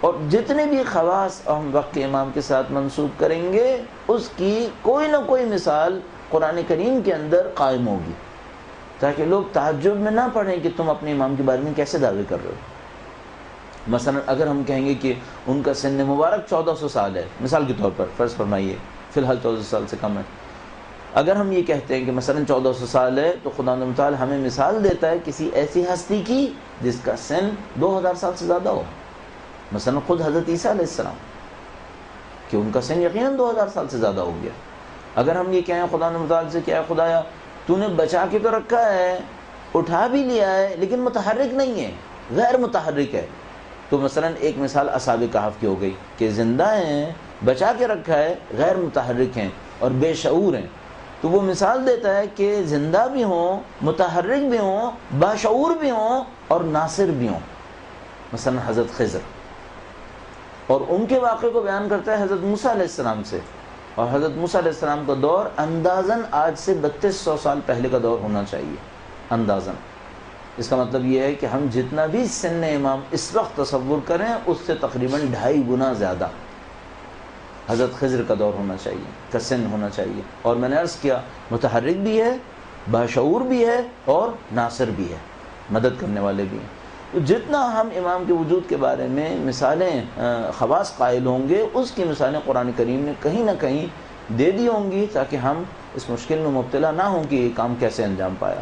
اور جتنے بھی خواص ہم وقت کے امام کے ساتھ منسوب کریں گے اس کی کوئی نہ کوئی مثال قرآن کریم کے اندر قائم ہوگی، تاکہ لوگ تعجب میں نہ پڑھیں کہ تم اپنے امام کے بارے میں کیسے دعوے کر رہے ہو۔ مثلا اگر ہم کہیں گے کہ ان کا سن مبارک 1400 سال ہے، مثال کے طور پر فرض فرمائیے فی الحال 1400 سال سے کم ہے، اگر ہم یہ کہتے ہیں کہ مثلا 1400 سال ہے تو خدا متعال ہمیں مثال دیتا ہے کسی ایسی ہستی کی جس کا سن 2000 سال سے زیادہ ہو، مثلا خود حضرت عیسیٰ علیہ السلام کہ ان کا سن یقیناً 2000 سال سے زیادہ ہو گیا۔ اگر ہم یہ کہیں خدا متعال سے کہ اے خدایا تو نے بچا کے تو رکھا ہے، اٹھا بھی لیا ہے، لیکن متحرک نہیں ہے، غیر متحرک ہے، تو مثلا ایک مثال اصحاب کہف کی ہو گئی کہ زندہ ہیں، بچا کے رکھا ہے، غیر متحرک ہیں اور بے شعور ہیں۔ تو وہ مثال دیتا ہے کہ زندہ بھی ہوں، متحرک بھی ہوں، باشعور بھی ہوں اور ناصر بھی ہوں، مثلا حضرت خضر، اور ان کے واقعے کو بیان کرتا ہے حضرت موسیٰ علیہ السلام سے، اور حضرت موسیٰ علیہ السلام کا دور اندازاً آج سے 3200 سال پہلے کا دور ہونا چاہیے اندازاً۔ اس کا مطلب یہ ہے کہ ہم جتنا بھی سن امام اس وقت تصور کریں اس سے تقریباً 2.5 گنا زیادہ حضرت خضر کا دور ہونا چاہیے، کا سن ہونا چاہیے، اور میں نے عرض کیا متحرک بھی ہے، باشعور بھی ہے اور ناصر بھی ہے، مدد کرنے والے بھی ہیں۔ تو جتنا ہم امام کے وجود کے بارے میں مثالیں خواص قائل ہوں گے اس کی مثالیں قرآن کریم نے کہیں نہ کہیں دے دی ہوں گی، تاکہ ہم اس مشکل میں مبتلا نہ ہوں کہ یہ کام کیسے انجام پایا۔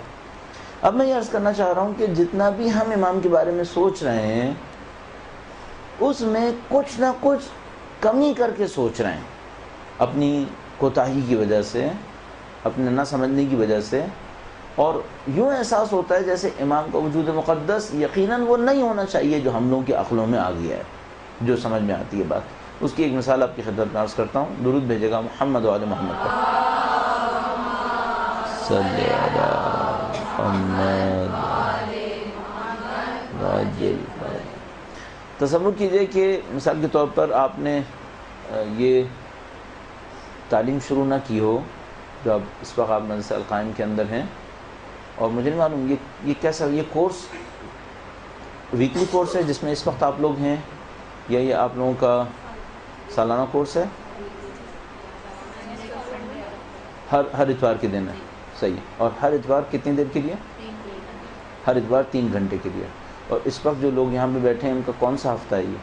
اب میں یہ عرض کرنا چاہ رہا ہوں کہ جتنا بھی ہم امام کے بارے میں سوچ رہے ہیں اس میں کچھ نہ کچھ کمی کر کے سوچ رہے ہیں، اپنی کوتاہی کی وجہ سے، اپنے نہ سمجھنے کی وجہ سے، اور یوں احساس ہوتا ہے جیسے امام کا وجود مقدس یقیناً وہ نہیں ہونا چاہیے جو ہم لوگوں کے عقلوں میں آ گیا ہے، جو سمجھ میں آتی ہے بات۔ اس کی ایک مثال آپ کی خدمت میں عرض کرتا ہوں، درود بھیجے گا محمد و آل محمد پر، صلی علی محمد واجل۔ تصور کیجئے کہ مثال کے طور پر آپ نے یہ تعلیم شروع نہ کی ہو، جو اب اس وقت آپ مدرسہ القائم کے اندر ہیں، اور مجھے نہیں معلوم یہ کیسا، یہ کورس ویکلی کورس ہے جس میں اس وقت آپ لوگ ہیں، یا یہ آپ لوگوں کا سالانہ کورس ہے؟ ہر اتوار کے دن ہے، صحیح ہے۔ اور ہر اتوار کتنی دیر کے لیے؟ ہر اتوار 3 گھنٹے کے لیے۔ اور اس وقت جو لوگ یہاں پہ بیٹھے ہیں ان کا کون سا ہفتہ ہے یہ؟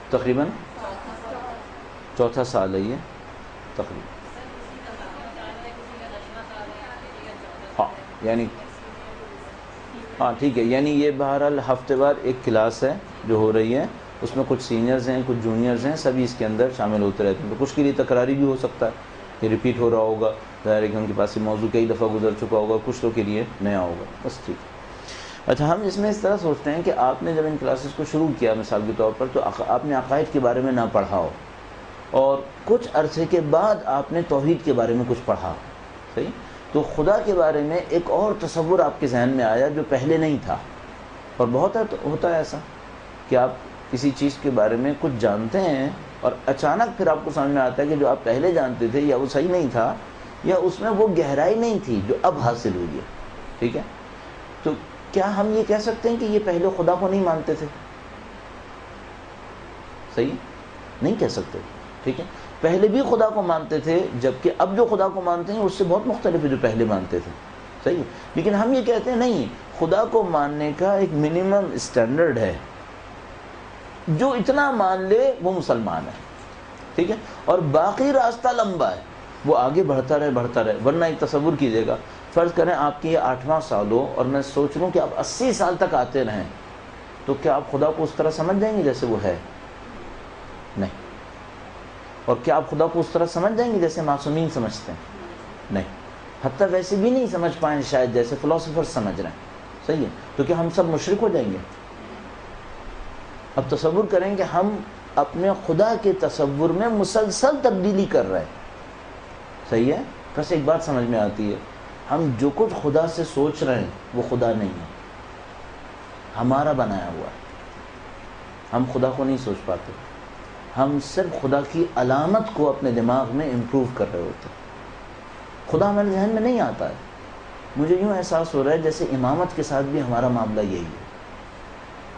تقریباً چوتھا سال ہے یہ تقریباً، ہاں یعنی ہاں ٹھیک ہے، یعنی یہ بہرحال ہفتے وار ایک کلاس ہے جو ہو رہی ہے، اس میں کچھ سینئرز ہیں کچھ جونیئرز ہیں، سبھی اس کے اندر شامل ہوتے رہتے ہیں۔ تو کچھ کے لیے تکراری بھی ہو سکتا ہے، یہ ریپیٹ ہو رہا ہوگا، ظاہر ہے کہ ان کے پاس یہ موضوع کئی دفعہ گزر چکا ہوگا، کچھ لوگ کے لیے نیا ہوگا، بس ٹھیک ہے۔ اچھا، ہم اس میں اس طرح سوچتے ہیں کہ آپ نے جب ان کلاسز کو شروع کیا مثال کے طور پر، تو آپ نے عقائد کے بارے میں نہ پڑھا ہو، اور کچھ عرصے کے بعد آپ نے توحید کے بارے میں کچھ پڑھا، صحیح؟ تو خدا کے بارے میں ایک اور تصور آپ کے ذہن میں آیا جو پہلے نہیں تھا۔ اور بہت ہوتا ہے ایسا کہ آپ کسی چیز کے بارے میں کچھ جانتے ہیں اور اچانک پھر آپ کو سمجھ میں آتا ہے کہ جو آپ پہلے جانتے تھے یا وہ صحیح نہیں تھا، یا اس میں وہ گہرائی نہیں تھی جو اب حاصل ہوئی ہے، ٹھیک ہے؟ تو کیا ہم یہ کہہ سکتے ہیں کہ یہ پہلے خدا کو نہیں مانتے تھے؟ صحیح نہیں کہہ سکتے، ٹھیک ہے؟ پہلے بھی خدا کو مانتے تھے، جبکہ اب جو خدا کو مانتے ہیں اس سے بہت مختلف ہے جو پہلے مانتے تھے، صحیح ہے؟ لیکن ہم یہ کہتے ہیں نہیں، خدا کو ماننے کا ایک منیمم اسٹینڈرڈ ہے، جو اتنا مان لے وہ مسلمان ہے، ٹھیک ہے؟ اور باقی راستہ لمبا ہے، وہ آگے بڑھتا رہے۔ ورنہ ایک تصور کیجئے گا، فرض کریں آپ کی یہ 8واں سال ہو اور میں سوچ لوں کہ آپ 80 سال تک آتے رہیں، تو کیا آپ خدا کو اس طرح سمجھ جائیں گے جیسے وہ ہے؟ نہیں۔ اور کیا آپ خدا کو اس طرح سمجھ جائیں گے جیسے معصومین سمجھتے ہیں؟ نہیں، حتیٰ ویسے بھی نہیں سمجھ پائیں شاید جیسے فلاسفر سمجھ رہے ہیں، صحیح ہے؟ تو کیا ہم سب مشرک ہو جائیں گے؟ اب تصور کریں کہ ہم اپنے خدا کے تصور میں مسلسل تبدیلی کر رہے ہیں، صحیح ہے؟ بس ایک بات سمجھ میں آتی ہے، ہم جو کچھ خدا سے سوچ رہے ہیں وہ خدا نہیں ہے، ہمارا بنایا ہوا ہے۔ ہم خدا کو نہیں سوچ پاتے، ہم صرف خدا کی علامت کو اپنے دماغ میں امپروو کر رہے ہوتے ہیں۔ خدا ہمارے ذہن میں نہیں آتا ہے۔ مجھے یوں احساس ہو رہا ہے جیسے امامت کے ساتھ بھی ہمارا معاملہ یہی ہے،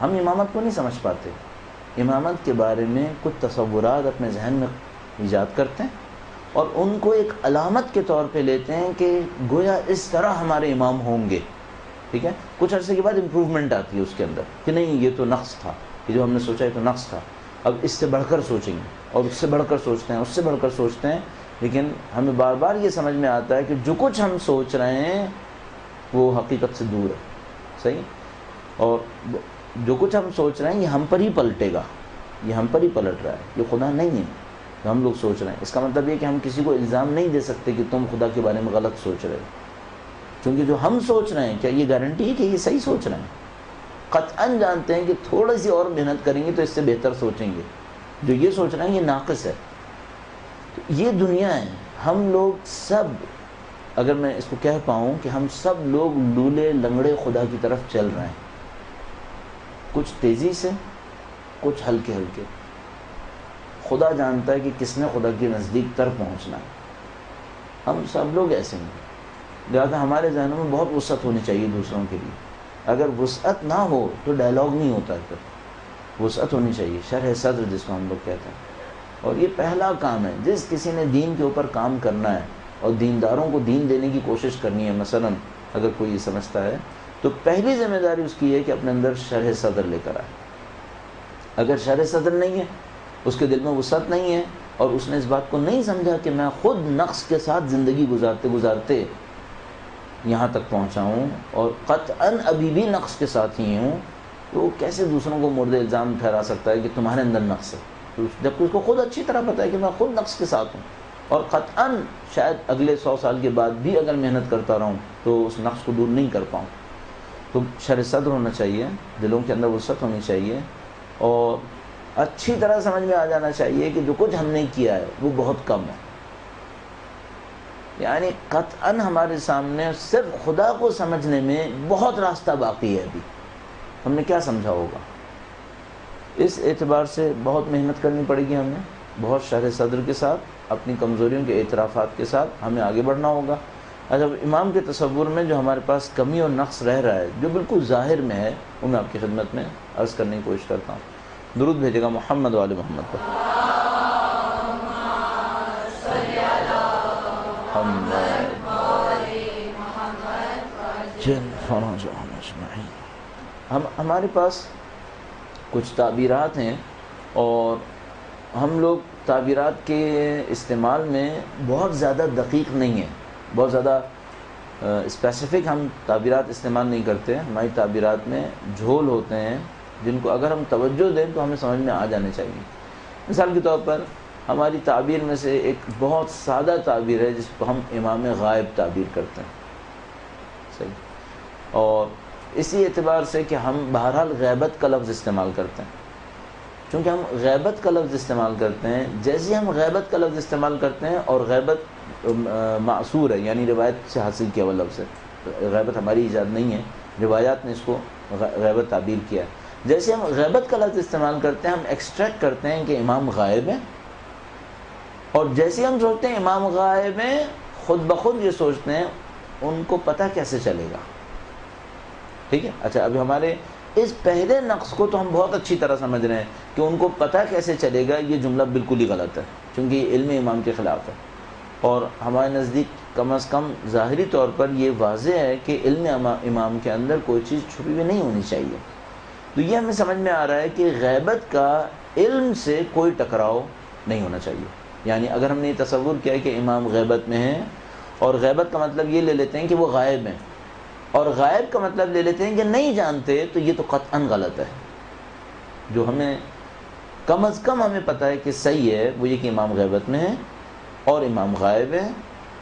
ہم امامت کو نہیں سمجھ پاتے، امامت کے بارے میں کچھ تصورات اپنے ذہن میں ایجاد کرتے ہیں اور ان کو ایک علامت کے طور پہ لیتے ہیں کہ گویا اس طرح ہمارے امام ہوں گے، ٹھیک ہے؟ کچھ عرصے کے بعد امپروومنٹ آتی ہے اس کے اندر کہ نہیں، یہ تو نقص تھا، یہ جو ہم نے سوچا ہے تو نقص تھا، اب اس سے بڑھ کر سوچیں گے، اور اس سے بڑھ کر سوچتے ہیں، اس سے بڑھ کر سوچتے ہیں، لیکن ہمیں بار بار یہ سمجھ میں آتا ہے کہ جو کچھ ہم سوچ رہے ہیں وہ حقیقت سے دور ہے، صحیح؟ اور جو کچھ ہم سوچ رہے ہیں یہ ہم پر ہی پلٹے گا، یہ ہم پر ہی پلٹ رہا ہے، یہ خدا نہیں ہے جو ہم لوگ سوچ رہے ہیں۔ اس کا مطلب یہ کہ ہم کسی کو الزام نہیں دے سکتے کہ تم خدا کے بارے میں غلط سوچ رہے ہو، کیونکہ جو ہم سوچ رہے ہیں کیا یہ گارنٹی ہے کہ یہ صحیح سوچ رہے ہیں؟ قطعاً جانتے ہیں کہ تھوڑی سی اور محنت کریں گے تو اس سے بہتر سوچیں گے، جو یہ سوچ رہے ہیں یہ ناقص ہے۔ تو یہ دنیا ہے، ہم لوگ سب، اگر میں اس کو کہہ پاؤں کہ ہم سب لوگ لولے لنگڑے خدا کی طرف چل رہے ہیں، کچھ تیزی سے، کچھ ہلکے ہلکے۔ خدا جانتا ہے کہ کس نے خدا کے نزدیک تر پہنچنا ہے، ہم سب لوگ ایسے ہیں، لہٰذا ہمارے ذہنوں میں بہت وسعت ہونی چاہیے دوسروں کے لیے۔ اگر وسعت نہ ہو تو ڈائلاگ نہیں ہوتا ہے، پھر وسعت ہونی چاہیے، شرح صدر جس کو ہم لوگ کہتے ہیں۔ اور یہ پہلا کام ہے، جس کسی نے دین کے اوپر کام کرنا ہے اور دینداروں کو دین دینے کی کوشش کرنی ہے، مثلا اگر کوئی یہ سمجھتا ہے تو پہلی ذمہ داری اس کی ہے کہ اپنے اندر شرح صدر لے کر آئے۔ اگر شرح صدر نہیں ہے، اس کے دل میں وسعت نہیں ہے، اور اس نے اس بات کو نہیں سمجھا کہ میں خود نقص کے ساتھ زندگی گزارتے گزارتے یہاں تک پہنچا ہوں اور قطعاً ابھی بھی نقص کے ساتھ ہی ہوں، تو وہ کیسے دوسروں کو مورد الزام ٹھہرا سکتا ہے کہ تمہارے اندر نقص ہے، جبکہ اس کو خود اچھی طرح پتہ ہے کہ میں خود نقص کے ساتھ ہوں۔ اور قطعاً شاید اگلے 100 سال کے بعد بھی اگر محنت کرتا رہوں تو اس نقص کو دور نہیں کر پاؤں. تو شرح صدر ہونا چاہیے، دلوں کے اندر وسعت ہونی چاہیے، اور اچھی طرح سمجھ میں آ جانا چاہیے کہ جو کچھ ہم نے کیا ہے وہ بہت کم ہے. یعنی قطعاً ہمارے سامنے صرف خدا کو سمجھنے میں بہت راستہ باقی ہے. ابھی ہم نے کیا سمجھا ہوگا. اس اعتبار سے بہت محنت کرنی پڑے گی ہمیں، بہت شرح صدر کے ساتھ، اپنی کمزوریوں کے اعترافات کے ساتھ ہمیں آگے بڑھنا ہوگا. اچھا، امام کے تصور میں جو ہمارے پاس کمی اور نقص رہ رہا ہے، جو بالکل ظاہر میں ہے، وہ میں آپ کی خدمت میں عرض کرنے کی کوشش کرتا ہوں. درود بھیجے گا محمد و آل محمد پر. ہمارے پاس کچھ تعبیرات ہیں، اور ہم لوگ تعبیرات کے استعمال میں بہت زیادہ دقیق نہیں ہیں، بہت زیادہ اسپیسیفک ہم تعبیرات استعمال نہیں کرتے. ہماری تعبیرات میں جھول ہوتے ہیں جن کو اگر ہم توجہ دیں تو ہمیں سمجھ میں آ جانے چاہیے. مثال کے طور پر ہماری تعبیر میں سے ایک بہت سادہ تعبیر ہے جس کو ہم امام غائب تعبیر کرتے ہیں. صحیح. اور اسی اعتبار سے کہ ہم بہرحال غیبت کا لفظ استعمال کرتے ہیں. چونکہ ہم غیبت کا لفظ استعمال کرتے ہیں، جیسے ہم غیبت کا لفظ استعمال کرتے ہیں، اور غیبت معصور ہے، یعنی روایت سے حاصل کیا ہوا لفظ ہے. غیبت ہماری ایجاد نہیں ہے، روایات نے اس کو غیبت تعبیر کیا ہے. جیسے ہم غیبت کا لفظ استعمال کرتے ہیں، ہم ایکسٹریکٹ کرتے ہیں کہ امام غائب ہیں، اور جیسے ہم سوچتے ہیں امام غائب ہیں، خود بخود یہ سوچتے ہیں ان کو پتہ کیسے چلے گا. ٹھیک ہے. اچھا، ابھی ہمارے اس پہلے نقص کو تو ہم بہت اچھی طرح سمجھ رہے ہیں کہ ان کو پتہ کیسے چلے گا. یہ جملہ بالکل ہی غلط ہے، چونکہ یہ علم امام کے خلاف ہے، اور ہمارے نزدیک کم از کم ظاہری طور پر یہ واضح ہے کہ علم امام کے اندر کوئی چیز چھپی ہوئی نہیں ہونی چاہیے. تو یہ ہمیں سمجھ میں آ رہا ہے کہ غیبت کا علم سے کوئی ٹکراؤ نہیں ہونا چاہیے. یعنی اگر ہم نے یہ تصور کیا ہے کہ امام غیبت میں ہیں، اور غیبت کا مطلب یہ لے لیتے ہیں کہ وہ غائب ہیں، اور غائب کا مطلب لے لیتے ہیں کہ نہیں جانتے، تو یہ تو قطعاً غلط ہے. جو ہمیں کم از کم ہمیں پتہ ہے کہ صحیح ہے وہ یہ کہ امام غیبت میں ہیں اور امام غائب ہیں.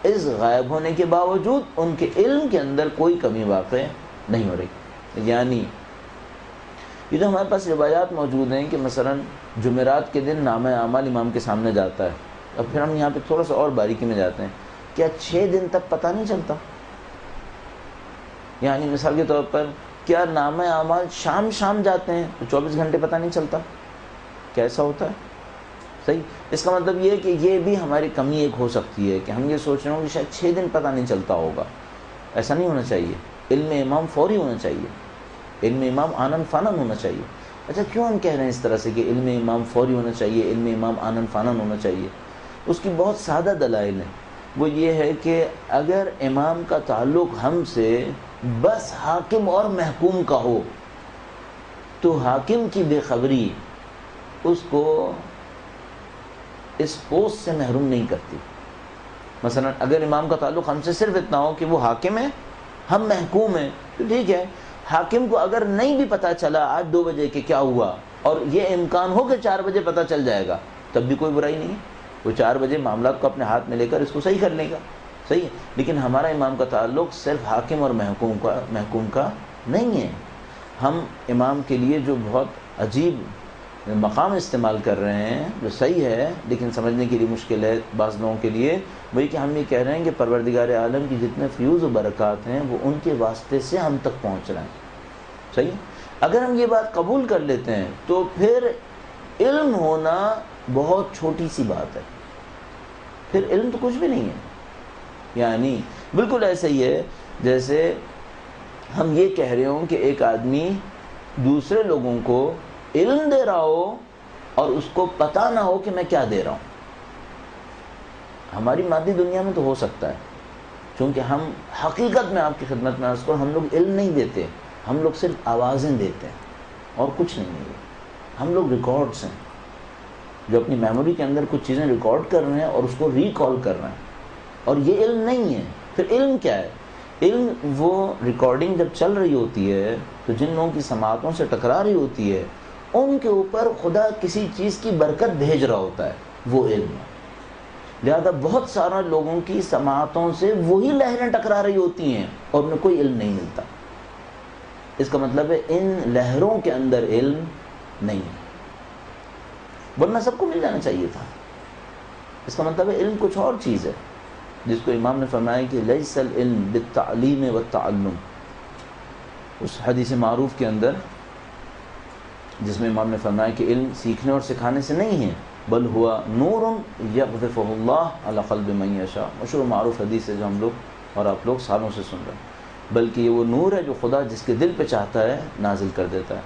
اس غائب ہونے کے باوجود ان کے علم کے اندر کوئی کمی واقع نہیں ہو رہی. یعنی یہ جو ہمارے پاس روایات موجود ہیں کہ مثلا جمعرات کے دن نامہ اعمال امام کے سامنے جاتا ہے، اب پھر ہم یہاں پہ تھوڑا سا اور باریکی میں جاتے ہیں. کیا 6 دن تک پتہ نہیں چلتا؟ یعنی مثال کے طور پر کیا نامہ اعمال شام جاتے ہیں تو 24 گھنٹے پتہ نہیں چلتا؟ کیسا ہوتا ہے؟ صحیح. اس کا مطلب یہ ہے کہ یہ بھی ہماری کمی ایک ہو سکتی ہے کہ ہم یہ سوچ رہے ہوں کہ شاید 6 دن پتہ نہیں چلتا ہوگا. ایسا نہیں ہونا چاہیے. علم امام فوری ہونا چاہیے، علم امام آنن فانن ہونا چاہیے. اچھا، کیوں ہم کہہ رہے ہیں اس طرح سے کہ علم امام فوری ہونا چاہیے، علم امام آنن فانن ہونا چاہیے؟ اس کی بہت سادہ دلائل ہیں. وہ یہ ہے کہ اگر امام کا تعلق ہم سے بس حاکم اور محکوم کا ہو تو حاکم کی بے خبری اس کو اس پوسٹ سے محروم نہیں کرتی. مثلا اگر امام کا تعلق ہم سے صرف اتنا ہو کہ وہ حاکم ہے، ہم محکوم ہیں، تو ٹھیک ہے. حاکم کو اگر نہیں بھی پتہ چلا آج 2 بجے کہ کیا ہوا، اور یہ امکان ہو کہ 4 بجے پتہ چل جائے گا، تب بھی کوئی برائی نہیں ہے. وہ 4 بجے معاملات کو اپنے ہاتھ میں لے کر اس کو صحیح کر لے گا. صحیح ہے. لیکن ہمارا امام کا تعلق صرف حاکم اور محکوم کا نہیں ہے. ہم امام کے لیے جو بہت عجیب مقام استعمال کر رہے ہیں، جو صحیح ہے لیکن سمجھنے کے لیے مشکل ہے بعض لوگوں کے لیے، وہی کہ ہم یہ کہہ رہے ہیں کہ پروردگار عالم کی جتنے فیوز و برکات ہیں وہ ان کے واسطے سے ہم تک پہنچ رہے ہیں. صحیح. اگر ہم یہ بات قبول کر لیتے ہیں تو پھر علم ہونا بہت چھوٹی سی بات ہے، پھر علم تو کچھ بھی نہیں ہے. یعنی بالکل ایسا ہی ہے جیسے ہم یہ کہہ رہے ہوں کہ ایک آدمی دوسرے لوگوں کو علم دے رہا ہو اور اس کو پتہ نہ ہو کہ میں کیا دے رہا ہوں. ہماری مادی دنیا میں تو ہو سکتا ہے، چونکہ ہم حقیقت میں آپ کی خدمت میں عرض کروں، ہم لوگ علم نہیں دیتے، ہم لوگ صرف آوازیں دیتے ہیں اور کچھ نہیں ہے. ہم لوگ ریکارڈز ہیں جو اپنی میموری کے اندر کچھ چیزیں ریکارڈ کر رہے ہیں اور اس کو ریکال کر رہے ہیں، اور یہ علم نہیں ہے. پھر علم کیا ہے؟ علم وہ ریکارڈنگ جب چل رہی ہوتی ہے تو جن لوگوں کی سماعتوں سے ٹکرا رہی ہوتی ہے ان کے اوپر خدا کسی چیز کی برکت بھیج رہا ہوتا ہے، وہ علم ہے. لہذا بہت سارا لوگوں کی سماعتوں سے وہی لہریں ٹکرا رہی ہوتی ہیں اور انہیں کوئی علم نہیں ملتا. اس کا مطلب ہے ان لہروں کے اندر علم نہیں ہے، ورنہ سب کو مل جانا چاہیے تھا. اس کا مطلب ہے علم کچھ اور چیز ہے، جس کو امام نے فرمایا کہ لیس العلم بالتعلیم والتعلم. اس حدیث معروف کے اندر جس میں امام نے فرمایا کہ علم سیکھنے اور سکھانے سے نہیں ہے، بل ہوا نور یقذفہ اللہ علی قلب من یشاء. مشہور و معروف حدیث ہے جو ہم لوگ اور آپ لوگ سالوں سے سن رہے ہیں. بلکہ یہ وہ نور ہے جو خدا جس کے دل پہ چاہتا ہے نازل کر دیتا ہے.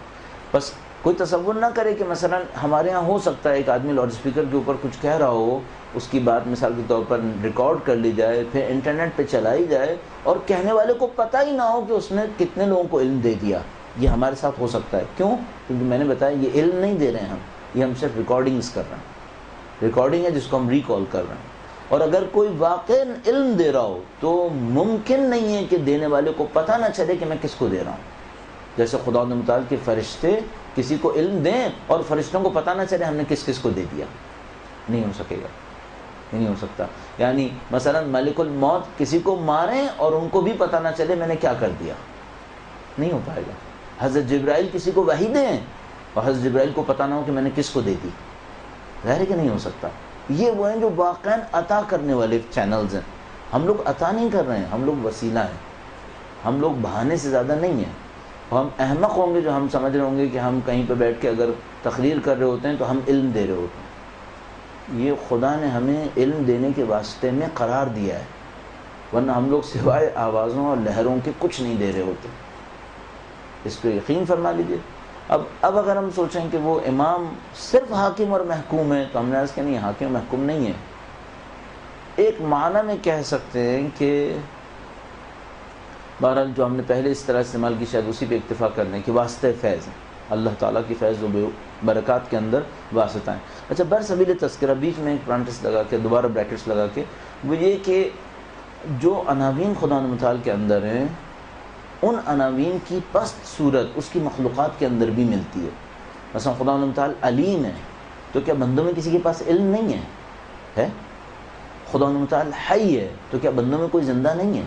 بس کوئی تصور نہ کرے کہ مثلا ہمارے ہاں ہو سکتا ہے ایک آدمی لاؤڈ اسپیکر کے اوپر کچھ کہہ رہا ہو، اس کی بات مثال کے طور پر ریکارڈ کر لی جائے، پھر انٹرنیٹ پہ چلائی جائے اور کہنے والے کو پتہ ہی نہ ہو کہ اس نے کتنے لوگوں کو علم دے دیا. یہ ہمارے ساتھ ہو سکتا ہے. کیوں؟ کیونکہ میں نے بتایا یہ علم نہیں دے رہے ہیں یہ ہم صرف ریکارڈنگز کر رہے ہیں. ریکارڈنگ ہے جس کو ہم ریکال کر رہے ہیں. اور اگر کوئی واقع علم دے رہا ہو تو ممکن نہیں ہے کہ دینے والے کو پتہ نہ چلے کہ میں کس کو دے رہا ہوں. جیسے خدا متعال کے فرشتے کسی کو علم دیں اور فرشتوں کو پتہ نہ چلے ہم نے کس کس کو دے دیا، نہیں ہو سکے گا، نہیں ہو سکتا. یعنی مثلا ملک الموت کسی کو ماریں اور ان کو بھی پتہ نہ چلے میں نے کیا کر دیا، نہیں ہو پائے گا. حضرت جبرائیل کسی کو وحی دیں اور حضرت جبرائیل کو پتہ نہ ہو کہ میں نے کس کو دے دی، ظاہر ہے کہ نہیں ہو سکتا. یہ وہ ہیں جو واقعاً عطا کرنے والے چینلز ہیں. ہم لوگ عطا نہیں کر رہے ہیں، ہم لوگ وسیلہ ہیں. ہم لوگ بہانے سے زیادہ نہیں ہیں. اور ہم احمق ہوں گے جو ہم سمجھ رہے ہوں گے کہ ہم کہیں پہ بیٹھ کے اگر تقریر کر رہے ہوتے ہیں تو ہم علم دے رہے ہوتے ہیں. یہ خدا نے ہمیں علم دینے کے واسطے میں قرار دیا ہے، ورنہ ہم لوگ سوائے آوازوں اور لہروں کے کچھ نہیں دے رہے ہوتے. اس پہ یقین فرما لیجیے. اب اگر ہم سوچیں کہ وہ امام صرف حاکم اور محکوم ہے تو ہم نے عرض کیا نہیں، حاکم اور محکوم نہیں ہے. ایک معنی میں کہہ سکتے ہیں کہ بہرحال جو ہم نے پہلے اس طرح استعمال کی شاید اسی پہ اکتفا کر لیں کہ واسطہ فیض ہے، اللہ تعالیٰ کی فیض و برکات کے اندر واسطہ ہیں. اچھا، برسبیل تذکرہ بیچ میں ایک پرانٹس لگا کے دوبارہ بریکٹس لگا کے وہ یہ کہ جو عناوین خدا متعال کے اندر ہیں ان عناوین کی پست صورت اس کی مخلوقات کے اندر بھی ملتی ہے. مثلا خدا متعال علیم ہے تو کیا بندوں میں کسی کے پاس علم نہیں ہے؟ خدا متعال حی ہے تو کیا بندوں میں کوئی زندہ نہیں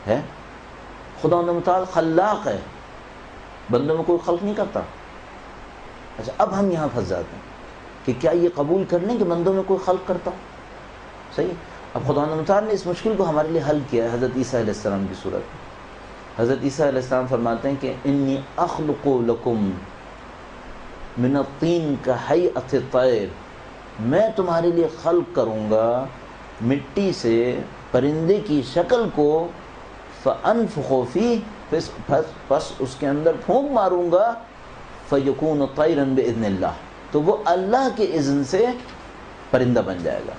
ہے؟ خدا متعال خلاق ہے، بندوں میں کوئی خلق نہیں کرتا. اچھا، اب ہم یہاں پھنس جاتے ہیں کہ کیا یہ قبول کر لیں کہ بندوں میں کوئی خلق کرتا؟ صحیح. اب خدا متعال نے اس مشکل کو ہمارے لیے حل کیا ہے حضرت عیسیٰ علیہ السلام کی صورت میں. حضرت عیسیٰ علیہ السلام فرماتے ہیں کہ انی اخلق لکم من الطین کہیئۃ الطیر، میں تمہارے لیے خلق کروں گا مٹی سے پرندے کی شکل کو، فانفخ فیہ، پس اس کے اندر پھونک ماروں گا، فیکون طیرا باذن اللہ، تو وہ اللہ کے اذن سے پرندہ بن جائے گا.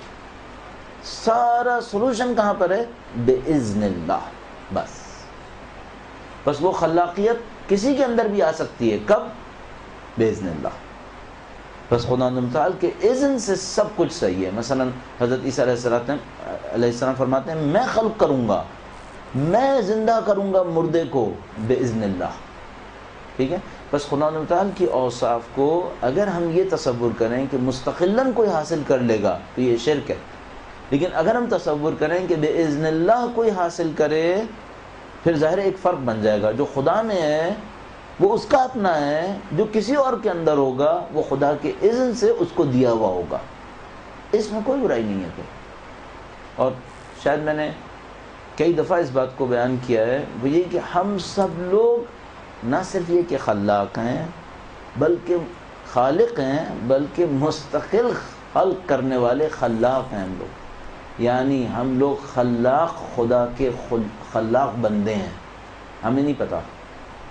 سارا سولوشن کہاں پر ہے؟ باذن اللہ. بس وہ خلاقیت کسی کے اندر بھی آ سکتی ہے، کب؟ باذن اللہ. بس خدا متعال کے اذن سے سب کچھ صحیح ہے. مثلا حضرت عیسیٰ علیہ السلام فرماتے ہیں میں خلق کروں گا، میں زندہ کروں گا مردے کو باذن اللہ. ٹھیک ہے. بس خدا متعال کی اوصاف کو اگر ہم یہ تصور کریں کہ مستقلاً کوئی حاصل کر لے گا تو یہ شرک ہے. لیکن اگر ہم تصور کریں کہ باذن اللہ کوئی حاصل کرے پھر ظاہر ایک فرق بن جائے گا. جو خدا میں ہے وہ اس کا اپنا ہے، جو کسی اور کے اندر ہوگا وہ خدا کے اذن سے اس کو دیا ہوا ہوگا. اس میں کوئی برائی نہیں ہے. اور شاید میں نے کئی دفعہ اس بات کو بیان کیا ہے، وہ یہ کہ ہم سب لوگ نہ صرف یہ کہ خلاق ہیں بلکہ خالق ہیں، بلکہ مستقل خلق کرنے والے خلاق ہیں ہم لوگ. یعنی ہم لوگ خلاق خدا کے خلاق بندے ہیں، ہمیں نہیں پتہ.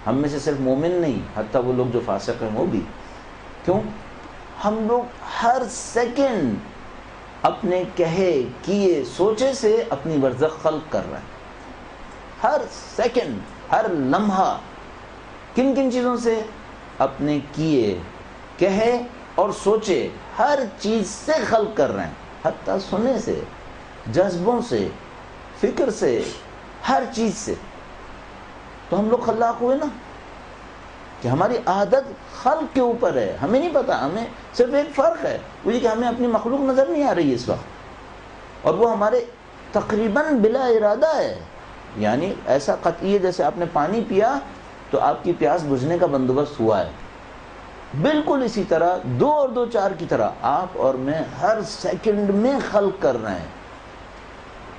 ہم میں سے صرف مومن نہیں، حتیٰ وہ لوگ جو فاسق ہیں وہ بھی. کیوں؟ ہم لوگ ہر سیکنڈ اپنے کہے کیے سوچے سے اپنی برزخ خلق کر رہے ہیں. ہر سیکنڈ، ہر لمحہ کن کن چیزوں سے؟ اپنے کیے کہے اور سوچے ہر چیز سے خلق کر رہے ہیں، حتیٰ سنے سے، جذبوں سے، فکر سے، ہر چیز سے. تو ہم لوگ خلاق ہوئے نا، کہ ہماری عادت خلق کے اوپر ہے. ہمیں نہیں پتا، ہمیں صرف ایک فرق ہے وہ یہ کہ ہمیں اپنی مخلوق نظر نہیں آ رہی ہے اس وقت. اور وہ ہمارے تقریباً بلا ارادہ ہے، یعنی ایسا قطعی ہے جیسے آپ نے پانی پیا تو آپ کی پیاس بجھنے کا بندوبست ہوا ہے، بالکل اسی طرح 2 اور 2 4 کی طرح آپ اور میں ہر سیکنڈ میں خلق کر رہے ہیں.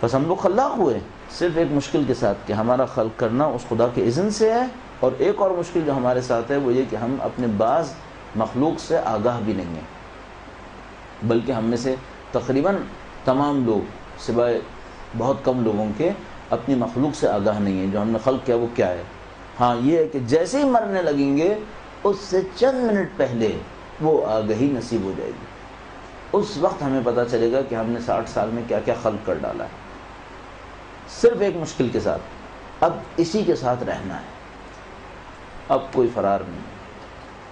بس ہم لوگ خلاق ہوئے صرف ایک مشکل کے ساتھ کہ ہمارا خلق کرنا اس خدا کے اذن سے ہے، اور ایک اور مشکل جو ہمارے ساتھ ہے وہ یہ کہ ہم اپنے بعض مخلوق سے آگاہ بھی نہیں ہیں، بلکہ ہم میں سے تقریباً تمام لوگ سوائے بہت کم لوگوں کے اپنی مخلوق سے آگاہ نہیں ہیں. جو ہم نے خلق کیا وہ کیا ہے؟ ہاں یہ ہے کہ جیسے ہی مرنے لگیں گے اس سے چند منٹ پہلے وہ آگہی نصیب ہو جائے گی. اس وقت ہمیں پتہ چلے گا کہ ہم نے 60 سال میں کیا کیا خلق کر ڈالا ہے، صرف ایک مشکل کے ساتھ. اب اسی کے ساتھ رہنا ہے، اب کوئی فرار نہیں.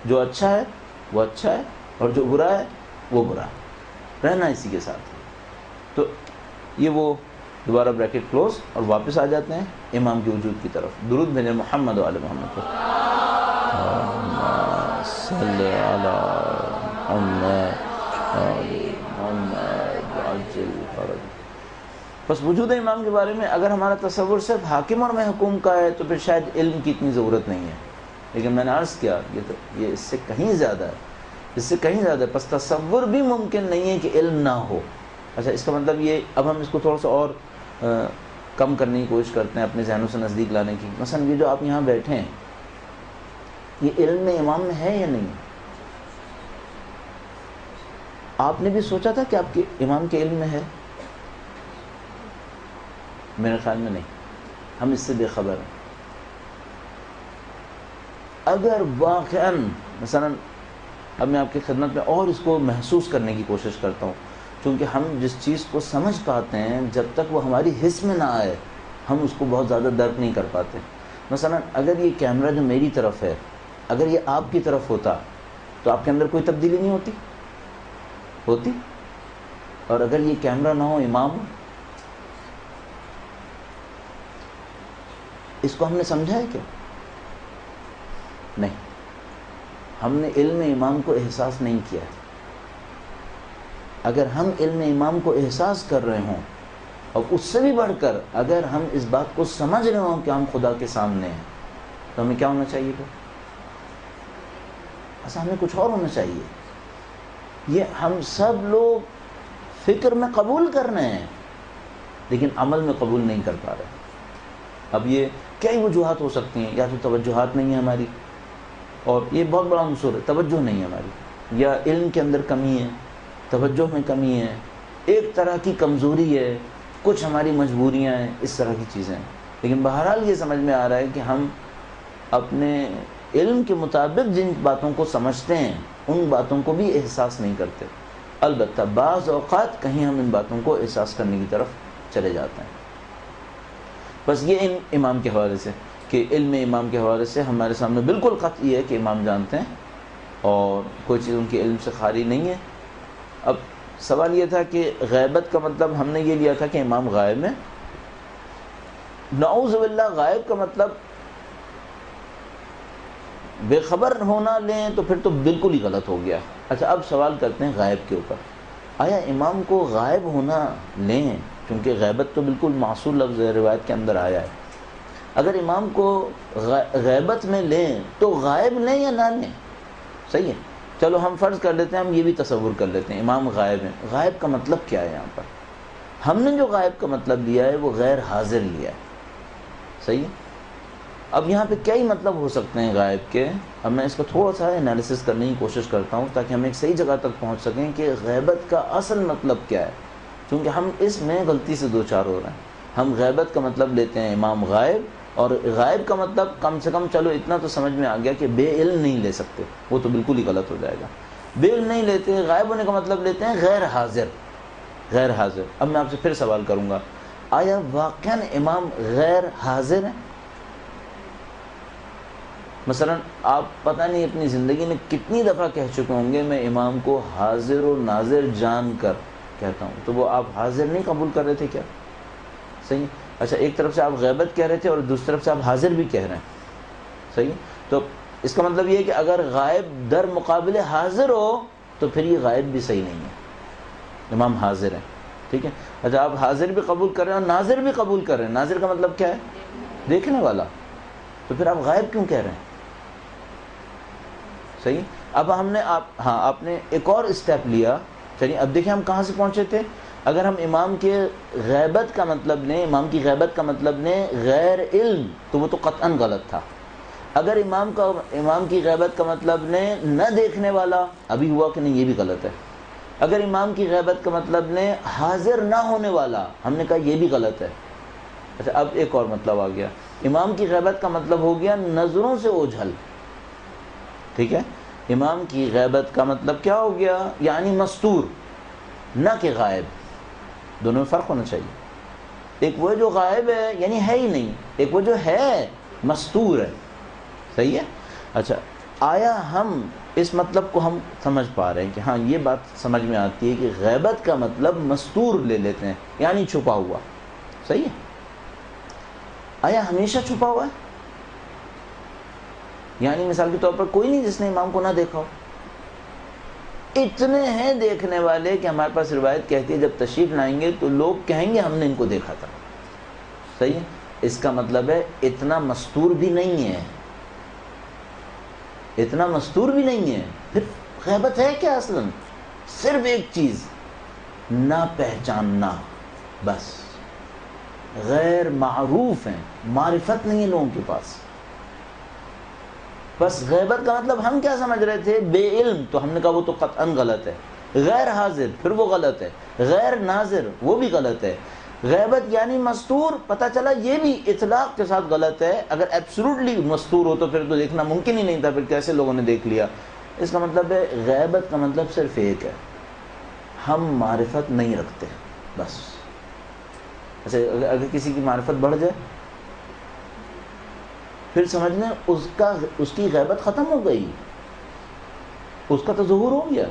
جو اچھا ہے وہ اچھا ہے اور جو برا ہے وہ برا ہے، رہنا اسی کے ساتھ. تو یہ وہ دوبارہ بریکٹ کلوز اور واپس آ جاتے ہیں امام کے وجود کی طرف. درود بھیجیں محمد و آل محمد پر. صلی علی محمد عجل فرج. بس وجود امام کے بارے میں اگر ہمارا تصور صرف حاکم اور محکوم کا ہے تو پھر شاید علم کی اتنی ضرورت نہیں ہے، لیکن میں نے عرض کیا یہ اس سے کہیں زیادہ ہے، اس سے کہیں زیادہ ہے. پس تصور بھی ممکن نہیں ہے کہ علم نہ ہو. اچھا اس کا مطلب یہ، اب ہم اس کو تھوڑا سا اور کم کرنے کی کوشش کرتے ہیں، اپنے ذہنوں سے نزدیک لانے کی. مثلا یہ جو آپ یہاں بیٹھے ہیں یہ علم میں امام میں ہے یا نہیں؟ آپ نے بھی سوچا تھا کہ آپ کے امام کے علم میں ہے؟ میرے خیال میں نہیں، ہم اس سے بے خبر ہیں. اگر واقعاً مثلا اب میں آپ کی خدمت میں اور اس کو محسوس کرنے کی کوشش کرتا ہوں، چونکہ ہم جس چیز کو سمجھ پاتے ہیں جب تک وہ ہماری حس میں نہ آئے ہم اس کو بہت زیادہ درک نہیں کر پاتے. مثلا اگر یہ کیمرہ جو میری طرف ہے اگر یہ آپ کی طرف ہوتا تو آپ کے اندر کوئی تبدیلی نہیں ہوتی؟ اور اگر یہ کیمرہ نہ ہو امام، اس کو ہم نے سمجھا ہے کیا؟ نہیں، ہم نے علم امام کو احساس نہیں کیا ہے. اگر ہم علم امام کو احساس کر رہے ہوں اور اس سے بھی بڑھ کر اگر ہم اس بات کو سمجھ رہے ہوں کہ ہم خدا کے سامنے ہیں تو ہمیں کیا ہونا چاہیے پھر؟ ایسا ہمیں کچھ اور ہونا چاہیے. یہ ہم سب لوگ فکر میں قبول کر رہے ہیں لیکن عمل میں قبول نہیں کر پا رہے. اب یہ کئی وجوہات ہو سکتی ہیں، یا تو توجہات نہیں ہے ہماری، اور یہ بہت بڑا عنصر ہے، توجہ نہیں ہے ہماری، یا علم کے اندر کمی ہے، توجہ میں کمی ہے، ایک طرح کی کمزوری ہے، کچھ ہماری مجبوریاں ہیں، اس طرح کی چیزیں ہیں. لیکن بہرحال یہ سمجھ میں آ رہا ہے کہ ہم اپنے علم کے مطابق جن باتوں کو سمجھتے ہیں ان باتوں کو بھی احساس نہیں کرتے. البتہ بعض اوقات کہیں ہم ان باتوں کو احساس کرنے کی طرف چلے جاتے ہیں. بس یہ امام کے حوالے سے کہ علم امام کے حوالے سے ہمارے سامنے بالکل قطعی ہے کہ امام جانتے ہیں اور کوئی چیز ان کے علم سے خالی نہیں ہے. اب سوال یہ تھا کہ غیبت کا مطلب ہم نے یہ لیا تھا کہ امام غائب ہے. نعوذ باللہ غائب کا مطلب بے خبر ہونا لیں تو پھر تو بالکل ہی غلط ہو گیا. اچھا اب سوال کرتے ہیں غائب کے اوپر. آیا امام کو غائب ہونا لیں؟ کیونکہ غیبت تو بالکل معصول لفظ ہے، روایت کے اندر آیا ہے. اگر امام کو غیبت میں لیں تو غائب لیں یا نہ لیں؟ صحیح ہے، چلو ہم فرض کر لیتے ہیں، ہم یہ بھی تصور کر لیتے ہیں امام غائب ہیں. غائب کا مطلب کیا ہے؟ یہاں پر ہم نے جو غائب کا مطلب لیا ہے وہ غیر حاضر لیا ہے. صحیح ہے. اب یہاں پہ کئی مطلب ہو سکتے ہیں غائب کے. اب میں اس کو تھوڑا سا انالیسس کرنے کی کوشش کرتا ہوں تاکہ ہم ایک صحیح جگہ تک پہنچ سکیں کہ غیبت کا اصل مطلب کیا ہے، کیونکہ ہم اس میں غلطی سے دو چار ہو رہے ہیں. ہم غیبت کا مطلب لیتے ہیں امام غائب، اور غائب کا مطلب کم سے کم چلو اتنا تو سمجھ میں آ گیا کہ بے علم نہیں لے سکتے، وہ تو بالکل ہی غلط ہو جائے گا. بے علم نہیں لیتے، غائب ہونے کا مطلب لیتے ہیں غیر حاضر. غیر حاضر. اب میں آپ سے پھر سوال کروں گا، آیا واقعاً امام غیر حاضر ہیں؟ مثلا آپ پتہ نہیں اپنی زندگی میں کتنی دفعہ کہہ چکے ہوں گے میں امام کو حاضر و ناظر جان کر کہتا ہوں، تو وہ آپ حاضر نہیں قبول کر رہے تھے کیا؟ صحیح. اچھا ایک طرف سے آپ غیبت کہہ رہے تھے اور دوسری طرف سے آپ حاضر بھی کہہ رہے ہیں. صحیح. تو اس کا مطلب یہ ہے کہ اگر غائب در مقابل حاضر ہو تو پھر یہ غائب بھی صحیح نہیں ہے، امام حاضر ہیں. ٹھیک ہے. اچھا آپ حاضر بھی قبول کر رہے ہیں اور ناظر بھی قبول کر رہے ہیں. ناظر کا مطلب کیا ہے؟ دیکھنے والا. تو پھر آپ غائب کیوں کہہ رہے ہیں؟ صحیح. اب ہم نے آپ نے ایک اور اسٹیپ لیا. چلیے اب دیکھیں ہم کہاں سے پہنچے تھے. اگر ہم امام کے غیبت کا مطلب لیں، امام کی غیبت کا مطلب لیں غیر علم، تو وہ تو قطعاً غلط تھا. اگر امام کی غیبت کا مطلب لیں نہ دیکھنے والا، ابھی ہوا کہ نہیں، یہ بھی غلط ہے. اگر امام کی غیبت کا مطلب لیں حاضر نہ ہونے والا، ہم نے کہا یہ بھی غلط ہے. اچھا اب ایک اور مطلب آ گیا. امام کی غیبت کا مطلب ہو گیا نظروں سے اوجھل. ٹھیک ہے. امام کی غیبت کا مطلب کیا ہو گیا؟ یعنی مستور، نہ کہ غائب. دونوں میں فرق ہونا چاہیے. ایک وہ جو غائب ہے یعنی ہے ہی نہیں، ایک وہ جو ہے مستور ہے. صحیح ہے. اچھا آیا ہم اس مطلب کو ہم سمجھ پا رہے ہیں کہ ہاں یہ بات سمجھ میں آتی ہے کہ غیبت کا مطلب مستور لے لیتے ہیں یعنی چھپا ہوا. صحیح ہے. آیا ہمیشہ چھپا ہوا ہے؟ یعنی مثال کے طور پر کوئی نہیں جس نے امام کو نہ دیکھا ہو. اتنے ہیں دیکھنے والے کہ ہمارے پاس روایت کہتی ہے جب تشریف لائیں گے تو لوگ کہیں گے ہم نے ان کو دیکھا تھا. صحیح ہے. اس کا مطلب ہے اتنا مستور بھی نہیں ہے، اتنا مستور بھی نہیں ہے. پھر غیبت ہے کیا اصلا؟ صرف ایک چیز، نہ پہچاننا. بس غیر معروف ہیں، معرفت نہیں ہے لوگوں کے پاس. بس غیبت کا مطلب ہم کیا سمجھ رہے تھے؟ بے علم. تو ہم نے کہا وہ تو قطعاً غلط ہے. غیر حاضر، پھر وہ غلط ہے. غیر ناظر، وہ بھی غلط ہے. غیبت یعنی مستور، پتہ چلا یہ بھی اطلاق کے ساتھ غلط ہے. اگر ایبسولوٹلی مستور ہو تو پھر تو دیکھنا ممکن ہی نہیں تھا، پھر کیسے لوگوں نے دیکھ لیا. اس کا مطلب ہے غیبت کا مطلب صرف ایک ہے، ہم معرفت نہیں رکھتے بس. اچھا اگر کسی کی معرفت بڑھ جائے پھر سمجھ لیں اس کی غیبت ختم ہو گئی، اس کا تو ظہور ہو گیا.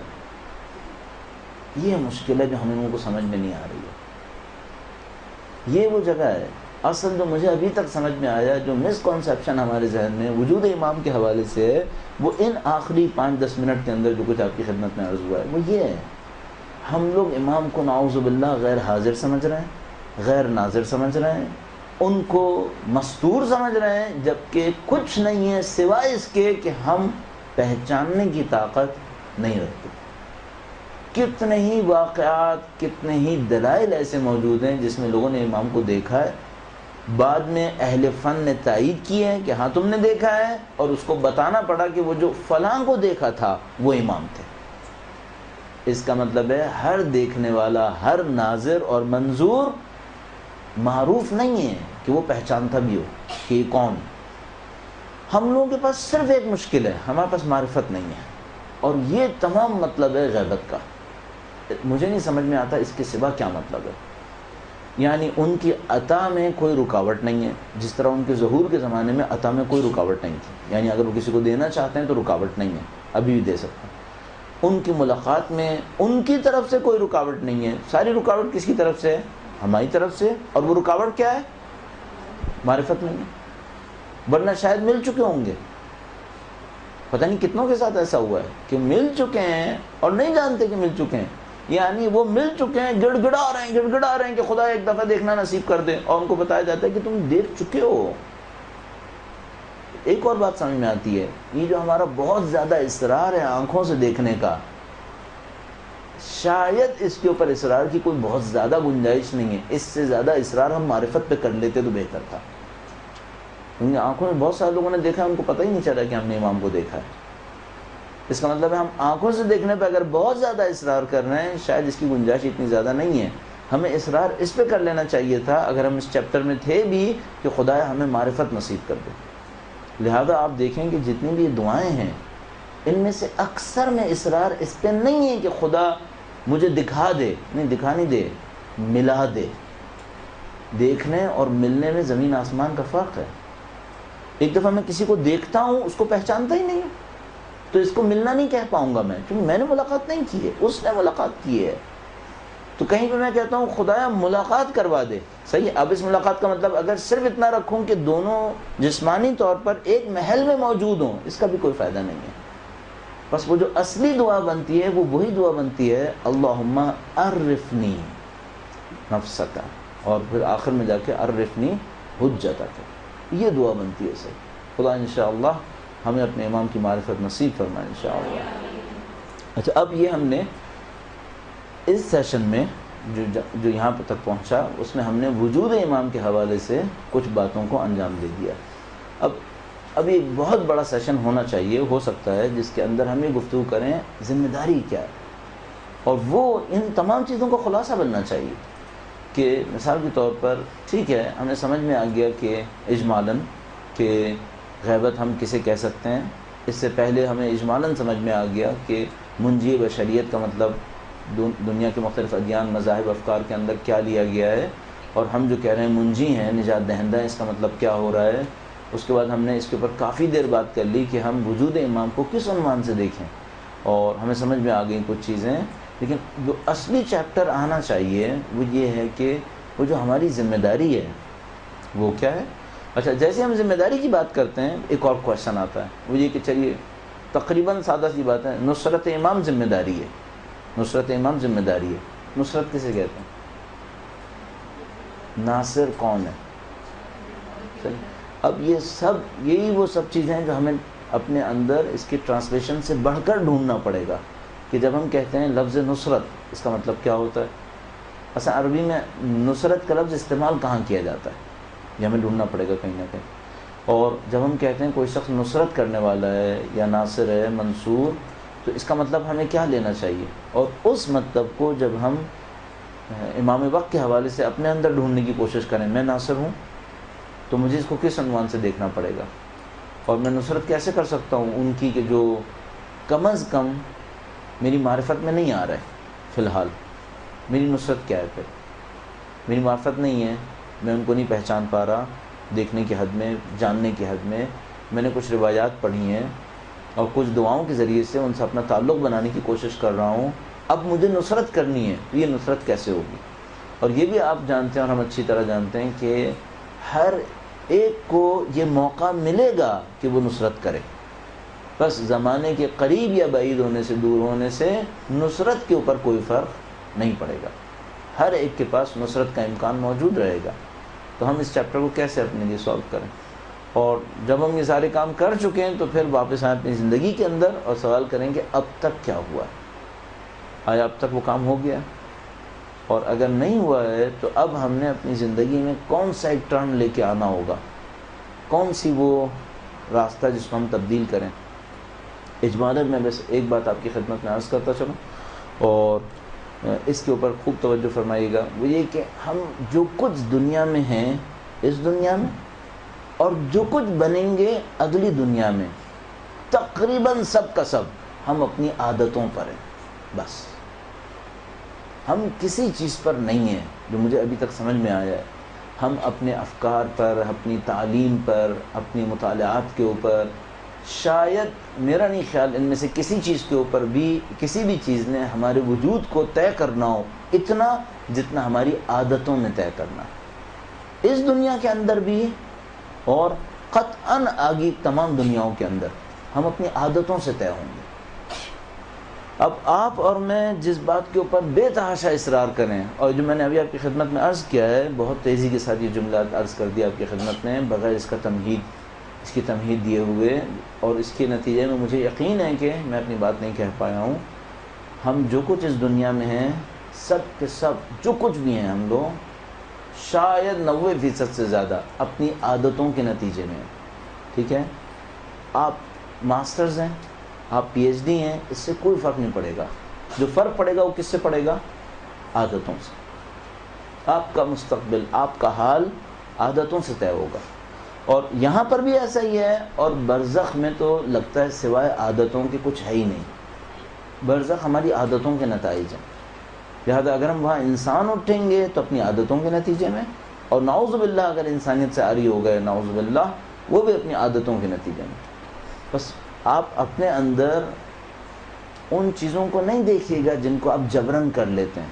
یہ مشکل ہے جو ہم لوگوں کو سمجھ میں نہیں آ رہی ہے. یہ وہ جگہ ہے اصل جو مجھے ابھی تک سمجھ میں آیا، جو مس کنسیپشن ہمارے ذہن میں وجود امام کے حوالے سے ہے، وہ ان آخری 5-10 منٹ کے اندر جو کچھ آپ کی خدمت میں عرض ہوا ہے وہ یہ ہے. ہم لوگ امام کو نعوذ باللہ غیر حاضر سمجھ رہے ہیں، غیر ناظر سمجھ رہے ہیں، ان کو مستور سمجھ رہے ہیں، جبکہ کچھ نہیں ہے سوائے اس کے کہ ہم پہچاننے کی طاقت نہیں رکھتے. کتنے ہی واقعات، کتنے ہی دلائل ایسے موجود ہیں جس میں لوگوں نے امام کو دیکھا ہے، بعد میں اہل فن نے تائید کی ہے کہ ہاں تم نے دیکھا ہے، اور اس کو بتانا پڑا کہ وہ جو فلاں کو دیکھا تھا وہ امام تھے. اس کا مطلب ہے ہر دیکھنے والا، ہر ناظر اور منظور معروف نہیں ہے کہ وہ پہچانتا بھی ہو کہ یہ کون. ہم لوگوں کے پاس صرف ایک مشکل ہے، ہمارے پاس معرفت نہیں ہے، اور یہ تمام مطلب ہے غیبت کا. مجھے نہیں سمجھ میں آتا اس کے سوا کیا مطلب ہے. یعنی ان کی عطا میں کوئی رکاوٹ نہیں ہے، جس طرح ان کے ظہور کے زمانے میں عطا میں کوئی رکاوٹ نہیں تھی. یعنی اگر وہ کسی کو دینا چاہتے ہیں تو رکاوٹ نہیں ہے، ابھی بھی دے سکتے ہیں. ان کی ملاقات میں ان کی طرف سے کوئی رکاوٹ نہیں ہے. ساری رکاوٹ کس کی طرف سے ہے؟ ہماری طرف سے. اور وہ رکاوٹ کیا ہے؟ معرفت نہیں ہے. ورنہ شاید مل چکے ہوں گے. پتہ نہیں کتنوں کے ساتھ ایسا ہوا ہے کہ مل چکے ہیں اور نہیں جانتے کہ مل چکے ہیں. یعنی وہ مل چکے ہیں، گڑ گڑا رہے ہیں کہ خدا ایک دفعہ دیکھنا نصیب کر دے، اور ان کو بتایا جاتا ہے کہ تم دیکھ چکے ہو. ایک اور بات سمجھ میں آتی ہے، یہ جو ہمارا بہت زیادہ اصرار ہے آنکھوں سے دیکھنے کا، شاید اس کے اوپر اصرار کی کوئی بہت زیادہ گنجائش نہیں ہے. اس سے زیادہ اصرار ہم معرفت پہ کر لیتے تو بہتر تھا. کیونکہ آنکھوں میں بہت سارے لوگوں نے دیکھا، ان کو پتہ ہی نہیں چلا کہ ہم نے امام کو دیکھا ہے. اس کا مطلب ہے ہم آنکھوں سے دیکھنے پہ اگر بہت زیادہ اصرار کر رہے ہیں، شاید اس کی گنجائش اتنی زیادہ نہیں ہے. ہمیں اصرار اس پہ کر لینا چاہیے تھا اگر ہم اس چیپٹر میں تھے بھی، کہ خدایا ہمیں معرفت نصیب کر دے. لہذا آپ دیکھیں کہ جتنی بھی دعائیں ہیں ان میں سے اکثر میں اصرار اس پہ نہیں ہے کہ خدا مجھے دکھا دے. نہیں، دکھا نہیں دے، ملا دے. دیکھنے اور ملنے میں زمین آسمان کا فرق ہے. ایک دفعہ میں کسی کو دیکھتا ہوں، اس کو پہچانتا ہی نہیں، تو اس کو ملنا نہیں کہہ پاؤں گا میں، کیونکہ میں نے ملاقات نہیں کی ہے، اس نے ملاقات کی ہے. تو کہیں پہ میں کہتا ہوں خدایا ملاقات کروا دے. صحیح. اب اس ملاقات کا مطلب اگر صرف اتنا رکھوں کہ دونوں جسمانی طور پر ایک محل میں موجود ہوں، اس کا بھی کوئی فائدہ نہیں ہے. بس وہ جو اصلی دعا بنتی ہے وہ وہی دعا بنتی ہے، اللہم عرفنی نفسک، اور پھر آخر میں جا کے عرفنی حجتک. یہ دعا بنتی ہے سر. خدا انشاءاللہ ہمیں اپنے امام کی معرفت نصیب فرمائے انشاءاللہ. اچھا، اب یہ ہم نے اس سیشن میں جو یہاں تک پہنچا، اس میں ہم نے وجود امام کے حوالے سے کچھ باتوں کو انجام دے دیا. اب ایک بہت بڑا سیشن ہونا چاہیے، ہو سکتا ہے، جس کے اندر ہم یہ گفتگو کریں ذمہ داری کیا ہے، اور وہ ان تمام چیزوں کا خلاصہ بننا چاہیے. کہ مثال کے طور پر ٹھیک ہے، ہمیں سمجھ میں آ گیا کہ اجمالاً کہ غیبت ہم کسے کہہ سکتے ہیں. اس سے پہلے ہمیں اجمالاً سمجھ میں آ گیا کہ منجی بشریت کا مطلب دنیا کے مختلف ادیان، مذاہب، افکار کے اندر کیا لیا گیا ہے، اور ہم جو کہہ رہے ہیں منجی ہیں، نجات دہندہ ہیں، اس کا مطلب کیا ہو رہا ہے. اس کے بعد ہم نے اس کے اوپر کافی دیر بات کر لی کہ ہم وجود امام کو کس عنوان سے دیکھیں، اور ہمیں سمجھ میں آ گئی کچھ چیزیں. لیکن جو اصلی چیپٹر آنا چاہیے وہ یہ ہے کہ وہ جو ہماری ذمہ داری ہے وہ کیا ہے. اچھا، جیسے ہم ذمہ داری کی بات کرتے ہیں، ایک اور کویشچن آتا ہے، وہ یہ کہ چلیے تقریباً سادہ سی بات ہے، نصرت امام ذمہ داری ہے. نصرت امام ذمہ داری ہے. نصرت کسے کہتے ہیں؟ ناصر کون ہے؟ چلیے، اب یہی وہ سب چیزیں ہیں جو ہمیں اپنے اندر اس کی ٹرانسلیشن سے بڑھ کر ڈھونڈنا پڑے گا کہ جب ہم کہتے ہیں لفظ نصرت، اس کا مطلب کیا ہوتا ہے. اصل عربی میں نصرت کا لفظ استعمال کہاں کیا جاتا ہے، یہ ہمیں ڈھونڈنا پڑے گا کہیں نہ کہیں. اور جب ہم کہتے ہیں کوئی شخص نصرت کرنے والا ہے یا ناصر ہے، منصور، تو اس کا مطلب ہمیں کیا لینا چاہیے. اور اس مطلب کو جب ہم امام وقت کے حوالے سے اپنے اندر ڈھونڈنے کی کوشش کریں، میں ناصر ہوں تو مجھے اس کو کس عنوان سے دیکھنا پڑے گا، اور میں نصرت کیسے کر سکتا ہوں ان کی کہ جو کم از کم میری معرفت میں نہیں آ رہا ہے. فی الحال میری نصرت کیا ہے، پھر میری معرفت نہیں ہے، میں ان کو نہیں پہچان پا رہا دیکھنے کی حد میں، جاننے کی حد میں. میں نے کچھ روایات پڑھی ہیں اور کچھ دعاؤں کے ذریعے سے ان سے اپنا تعلق بنانے کی کوشش کر رہا ہوں. اب مجھے نصرت کرنی ہے تو یہ نصرت کیسے ہوگی. اور یہ بھی آپ جانتے ہیں اور ہم اچھی طرح جانتے ہیں کہ ہر ایک کو یہ موقع ملے گا کہ وہ نصرت کرے، بس زمانے کے قریب یا بعید ہونے سے، دور ہونے سے نصرت کے اوپر کوئی فرق نہیں پڑے گا. ہر ایک کے پاس نصرت کا امکان موجود رہے گا. تو ہم اس چیپٹر کو کیسے اپنے لیے سالو کریں، اور جب ہم یہ سارے کام کر چکے ہیں تو پھر واپس آئیں اپنی زندگی کے اندر اور سوال کریں کہ اب تک کیا ہوا ہے. آیا اب تک وہ کام ہو گیا؟ اور اگر نہیں ہوا ہے تو اب ہم نے اپنی زندگی میں کون سا ایک ٹرن لے کے آنا ہوگا، کون سی وہ راستہ جس کو ہم تبدیل کریں. اجمالاً میں بس ایک بات آپ کی خدمت میں عرض کرتا چلوں، اور اس کے اوپر خوب توجہ فرمائیے گا. وہ یہ کہ ہم جو کچھ دنیا میں ہیں اس دنیا میں، اور جو کچھ بنیں گے اگلی دنیا میں، تقریباً سب کا سب ہم اپنی عادتوں پر ہیں. بس ہم کسی چیز پر نہیں ہیں جو مجھے ابھی تک سمجھ میں آیا ہے. ہم اپنے افکار پر، اپنی تعلیم پر، اپنی مطالعات کے اوپر، شاید میرا نہیں خیال ان میں سے کسی چیز کے اوپر بھی کسی بھی چیز نے ہمارے وجود کو طے کرنا ہو اتنا جتنا ہماری عادتوں نے طے کرنا. اس دنیا کے اندر بھی اور قطعاً آگے تمام دنیاؤں کے اندر ہم اپنی عادتوں سے طے ہوں گے. اب آپ اور میں جس بات کے اوپر بے تحاشا اصرار کریں، اور جو میں نے ابھی آپ کی خدمت میں عرض کیا ہے، بہت تیزی کے ساتھ یہ جملہ عرض کر دیا آپ کی خدمت میں بغیر اس کی تمہید دیے ہوئے، اور اس کے نتیجے میں مجھے یقین ہے کہ میں اپنی بات نہیں کہہ پایا ہوں. ہم جو کچھ اس دنیا میں ہیں، سب کے سب جو کچھ بھی ہیں ہم لوگ، شاید 90% سے زیادہ اپنی عادتوں کے نتیجے میں. ٹھیک ہے، آپ ماسٹرز ہیں، آپ پی ایچ ڈی ہیں، اس سے کوئی فرق نہیں پڑے گا. جو فرق پڑے گا وہ کس سے پڑے گا؟ عادتوں سے. آپ کا مستقبل، آپ کا حال عادتوں سے طے ہوگا. اور یہاں پر بھی ایسا ہی ہے، اور برزخ میں تو لگتا ہے سوائے عادتوں کے کچھ ہے ہی نہیں. برزخ ہماری عادتوں کے نتائج ہیں. لہذا اگر ہم وہاں انسان اٹھیں گے تو اپنی عادتوں کے نتیجے میں، اور نعوذ باللہ اگر انسانیت سے عاری ہو گئے، نعوذ باللہ، وہ بھی اپنی عادتوں کے نتیجے میں. بس آپ اپنے اندر ان چیزوں کو نہیں دیکھیے گا جن کو آپ جبرن کر لیتے ہیں،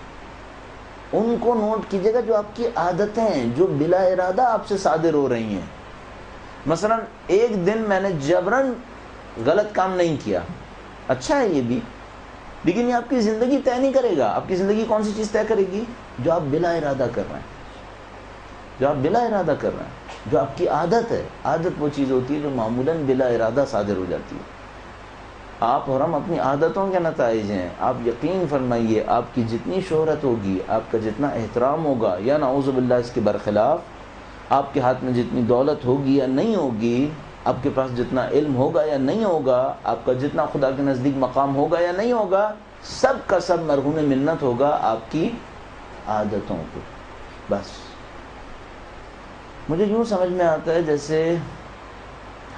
ان کو نوٹ کیجیے گا جو آپ کی عادتیں ہیں، جو بلا ارادہ آپ سے صادر ہو رہی ہیں. مثلا ایک دن میں نے جبرن غلط کام نہیں کیا، اچھا ہے یہ بھی، لیکن یہ آپ کی زندگی طے نہیں کرے گا. آپ کی زندگی کون سی چیز طے کرے گی؟ جو آپ بلا ارادہ کر رہے ہیں، جو آپ بلا ارادہ کر رہے ہیں، جو آپ کی عادت ہے. عادت وہ چیز ہوتی ہے جو معمولاً بلا ارادہ صادر ہو جاتی ہے. آپ اور ہم اپنی عادتوں کے نتائج ہیں. آپ یقین فرمائیے آپ کی جتنی شہرت ہوگی، آپ کا جتنا احترام ہوگا، یا نعوذ باللہ اس کے برخلاف آپ کے ہاتھ میں جتنی دولت ہوگی یا نہیں ہوگی، آپ کے پاس جتنا علم ہوگا یا نہیں ہوگا، آپ کا جتنا خدا کے نزدیک مقام ہوگا یا نہیں ہوگا، سب کا سب مرہون منت ہوگا آپ کی عادتوں کو. بس مجھے یوں سمجھ میں آتا ہے جیسے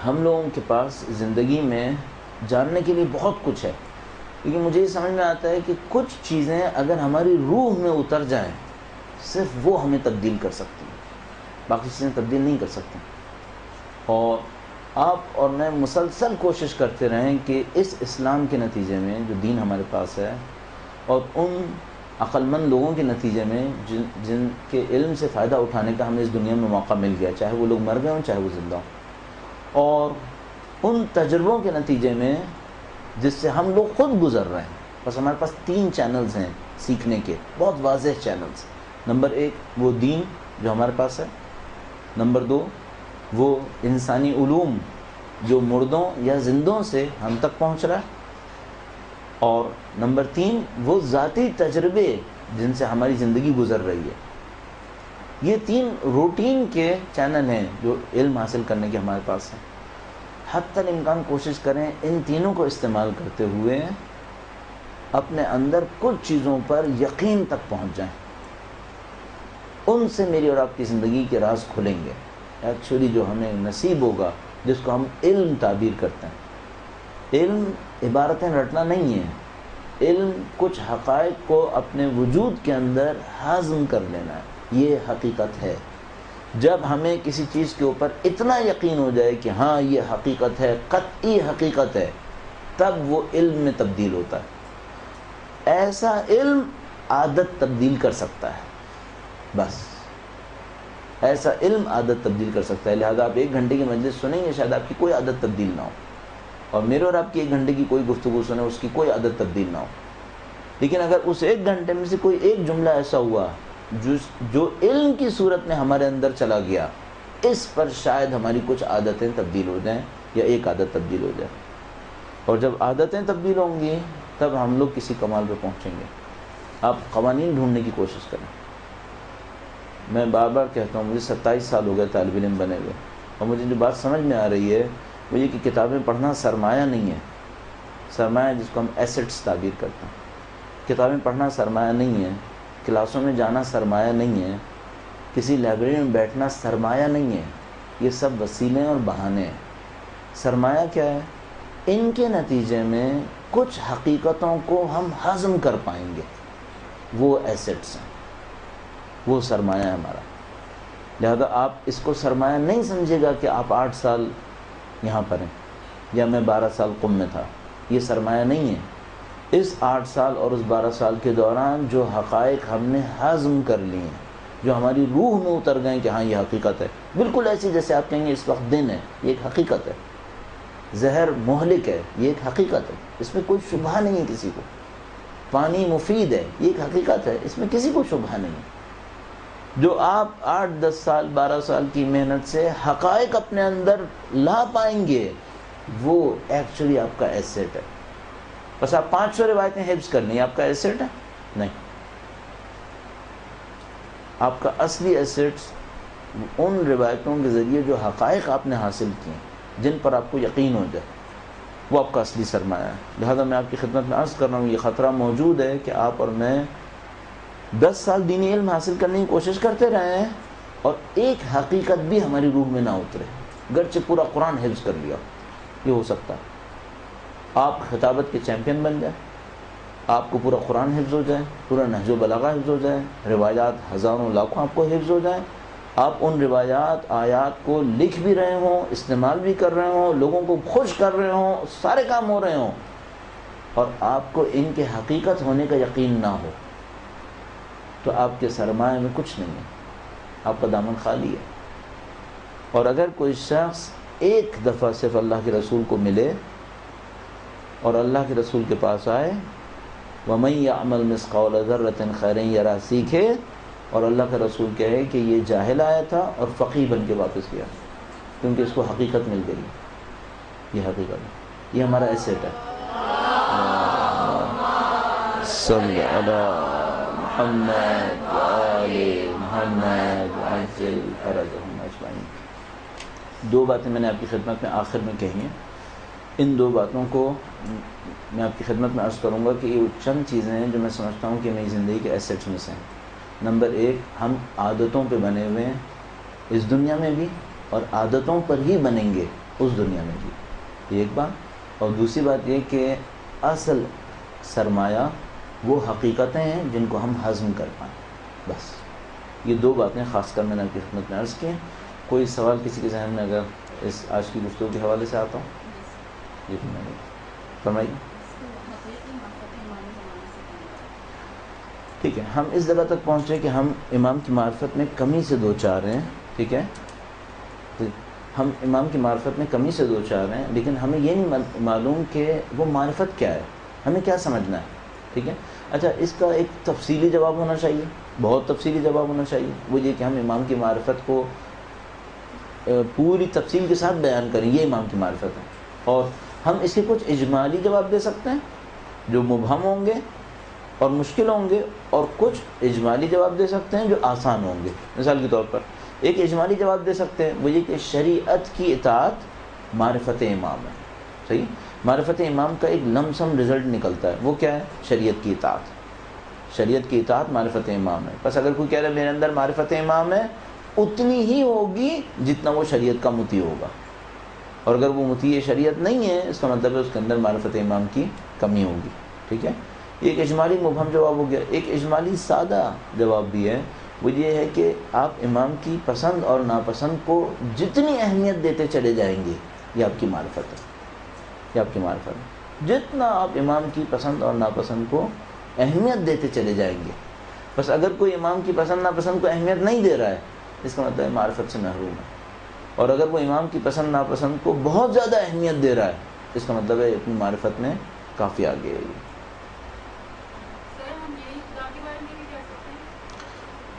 ہم لوگوں کے پاس زندگی میں جاننے کے لیے بہت کچھ ہے، لیکن مجھے یہ سمجھ میں آتا ہے کہ کچھ چیزیں اگر ہماری روح میں اتر جائیں صرف وہ ہمیں تبدیل کر سکتی ہیں، باقی چیزیں تبدیل نہیں کر سکتی. اور آپ اور میں مسلسل کوشش کرتے رہیں کہ اس اسلام کے نتیجے میں جو دین ہمارے پاس ہے، اور ان عقل مند لوگوں کے نتیجے میں جن کے علم سے فائدہ اٹھانے کا ہمیں اس دنیا میں موقع مل گیا، چاہے وہ لوگ مر گئے ہوں چاہے وہ زندہ ہوں، اور ان تجربوں کے نتیجے میں جس سے ہم لوگ خود گزر رہے ہیں. بس ہمارے پاس 3 چینلز ہیں سیکھنے کے، بہت واضح چینلز. نمبر 1 وہ دین جو ہمارے پاس ہے. نمبر 2 وہ انسانی علوم جو مردوں یا زندوں سے ہم تک پہنچ رہا ہے. اور نمبر 3 وہ ذاتی تجربے جن سے ہماری زندگی گزر رہی ہے. یہ 3 روٹین کے چینل ہیں جو علم حاصل کرنے کے ہمارے پاس ہیں. حتی الامکان کوشش کریں ان تینوں کو استعمال کرتے ہوئے اپنے اندر کچھ چیزوں پر یقین تک پہنچ جائیں. ان سے میری اور آپ کی زندگی کے راز کھلیں گے. ایکچولی جو ہمیں نصیب ہوگا، جس کو ہم علم تعبیر کرتے ہیں، علم عبارتیں رٹنا نہیں ہے. علم کچھ حقائق کو اپنے وجود کے اندر ہضم کر لینا ہے. یہ حقیقت ہے. جب ہمیں کسی چیز کے اوپر اتنا یقین ہو جائے کہ ہاں یہ حقیقت ہے، قطعی حقیقت ہے، تب وہ علم میں تبدیل ہوتا ہے. ایسا علم عادت تبدیل کر سکتا ہے. بس ایسا علم عادت تبدیل کر سکتا ہے. لہذا آپ 1 گھنٹے کی مجلس سنیں گے، شاید آپ کی کوئی عادت تبدیل نہ ہو، اور میرے اور آپ کی 1 گھنٹے کی کوئی گفتگو سنیں، اس کی کوئی عادت تبدیل نہ ہو. لیکن اگر اس 1 گھنٹے میں سے کوئی ایک جملہ ایسا ہوا جو علم کی صورت میں ہمارے اندر چلا گیا، اس پر شاید ہماری کچھ عادتیں تبدیل ہو جائیں یا ایک عادت تبدیل ہو جائے. اور جب عادتیں تبدیل ہوں گی تب ہم لوگ کسی کمال پہ پہنچیں گے. آپ قوانین ڈھونڈنے کی کوشش کریں. میں بار بار کہتا ہوں، مجھے 27 سال ہو گئے طالب علم بنے ہوئے، اور مجھے جو بات سمجھ میں آ رہی ہے وہ یہ کہ کتابیں پڑھنا سرمایہ نہیں ہے. سرمایہ جس کو ہم ایسٹس تعبیر کرتے ہیں، کتابیں پڑھنا سرمایہ نہیں ہے. کلاسوں میں جانا سرمایہ نہیں ہے. کسی لائبریری میں بیٹھنا سرمایہ نہیں ہے. یہ سب وسیلے اور بہانے ہیں. سرمایہ کیا ہے؟ ان کے نتیجے میں کچھ حقیقتوں کو ہم ہضم کر پائیں گے، وہ ایسٹس ہیں، وہ سرمایہ ہے ہمارا. لہذا آپ اس کو سرمایہ نہیں سمجھے گا کہ آپ 8 سال یہاں پر ہیں یا میں 12 سال قم میں تھا. یہ سرمایہ نہیں ہے. اس 8 سال اور اس 12 سال کے دوران جو حقائق ہم نے ہضم کر لی ہیں، جو ہماری روح میں اتر گئے کہ ہاں یہ حقیقت ہے، بالکل ایسی جیسے آپ کہیں گے اس وقت دن ہے، یہ ایک حقیقت ہے. زہر مہلک ہے، یہ ایک حقیقت ہے، اس میں کوئی شبہ نہیں ہے کسی کو. پانی مفید ہے، یہ ایک حقیقت ہے، اس میں کسی کو شبہ نہیں ہے. جو آپ 8-10 سال 12 سال کی محنت سے حقائق اپنے اندر لا پائیں گے، وہ ایکچولی آپ کا ایسٹ ہے. بس آپ 500 روایتیں حفظ کر لیں، آپ کا ایسٹ ہے؟ نہیں. آپ کا اصلی ایسٹ ان روایتوں کے ذریعے جو حقائق آپ نے حاصل کیے، جن پر آپ کو یقین ہو جائے، وہ آپ کا اصلی سرمایہ ہے. لہذا میں آپ کی خدمت میں عرض کر رہا ہوں، یہ خطرہ موجود ہے کہ آپ اور میں 10 سال دینی علم حاصل کرنے کی کوشش کرتے رہے ہیں اور ایک حقیقت بھی ہماری روح میں نہ اترے، گرچہ پورا قرآن حفظ کر لیا. یہ ہو سکتا ہے. آپ خطابت کے چیمپئن بن جائیں، آپ کو پورا قرآن حفظ ہو جائے، پورا نہج و بلاغہ حفظ ہو جائے، روایات ہزاروں لاکھوں آپ کو حفظ ہو جائیں، آپ ان روایات آیات کو لکھ بھی رہے ہوں، استعمال بھی کر رہے ہوں، لوگوں کو خوش کر رہے ہوں، سارے کام ہو رہے ہوں، اور آپ کو ان کے حقیقت ہونے کا یقین نہ ہو، تو آپ کے سرمایہ میں کچھ نہیں ہے، آپ کا دامن خالی ہے. اور اگر کوئی شخص ایک دفعہ صرف اللہ کے رسول کو ملے اور اللہ کے رسول کے پاس آئے وَمَن يَعْمَلْ مِثْقَالَ ذَرَّةٍ خَيْرًا يَرَهُ سیکھے. اور اللہ کا رسول کہے کہ یہ جاہل آیا تھا اور فقیہ بن کے واپس گیا کیونکہ اس کو حقیقت مل گئی. یہ حقیقت ہے, یہ ہمارا ایسیٹ ہے. صلی علی محمد وآل محمد وعجل فرجهم اجمعین. دو باتیں میں نے آپ کی خدمت میں آخر میں کہی ہیں. ان دو باتوں کو میں آپ کی خدمت میں عرض کروں گا کہ یہ چند چیزیں ہیں جو میں سمجھتا ہوں کہ میری زندگی کے ایسیٹس میں سے ہیں. نمبر ایک, ہم عادتوں پہ بنے ہوئے ہیں اس دنیا میں بھی, اور عادتوں پر ہی بنیں گے اس دنیا میں بھی. یہ ایک بات. اور دوسری بات یہ کہ اصل سرمایہ وہ حقیقتیں ہیں جن کو ہم ہضم کر پائیں. بس یہ دو باتیں خاص کر میں نے آپ کی خدمت میں عرض کی ہیں. کوئی سوال کسی کے ذہن میں اگر اس آج کی گفتگو کے حوالے سے آتا ہوں؟ جی فرمائیے. ٹھیک ہے, ہم اس جگہ تک پہنچے کہ ہم امام کی معرفت میں کمی سے دو چار ہیں. ٹھیک ہے, ہم امام کی معرفت میں کمی سے دو چار ہیں, لیکن ہمیں یہ نہیں معلوم کہ وہ معرفت کیا ہے, ہمیں کیا سمجھنا ہے. ٹھیک ہے, اچھا اس کا ایک تفصیلی جواب ہونا چاہیے, بہت تفصیلی جواب ہونا چاہیے. وہ یہ کہ ہم امام کی معرفت کو پوری تفصیل کے ساتھ بیان کریں, یہ امام کی معرفت ہے. اور ہم اس کے کچھ اجمالی جواب دے سکتے ہیں جو مبہم ہوں گے اور مشکل ہوں گے, اور کچھ اجمالی جواب دے سکتے ہیں جو آسان ہوں گے. مثال کے طور پر ایک اجمالی جواب دے سکتے ہیں, وہ یہ کہ شریعت کی اطاعت معرفت امام ہے. صحیح, معرفت امام کا ایک لم سم رزلٹ نکلتا ہے, وہ کیا ہے؟ شریعت کی اطاعت. شریعت کی اطاعت معرفت امام ہے. بس اگر کوئی کہہ رہا ہے میرے اندر معرفت امام ہے, اتنی ہی ہوگی جتنا وہ شریعت کا مطیع ہوگا. اور اگر وہ مطیع شریعت نہیں ہے, اس کا مطلب ہے اس کے اندر معرفت امام کی کمی ہوگی. ٹھیک ہے, ایک اجمالی مبہم جواب ہو گیا. ایک اجمالی سادہ جواب بھی ہے, وہ یہ ہے کہ آپ امام کی پسند اور ناپسند کو جتنی اہمیت دیتے چلے جائیں گے, یہ آپ کی معرفت ہے. یہ آپ کی معرفت ہے. جتنا آپ امام کی پسند اور ناپسند کو اہمیت دیتے چلے جائیں گے. بس اگر کوئی امام کی پسند ناپسند کو اہمیت نہیں دے رہا ہے, اس کا مطلب ہے معرفت سے محروم ہے. اور اگر وہ امام کی پسند ناپسند کو بہت زیادہ اہمیت دے رہا ہے, اس کا مطلب ہے اپنی معرفت میں کافی آگے ہے.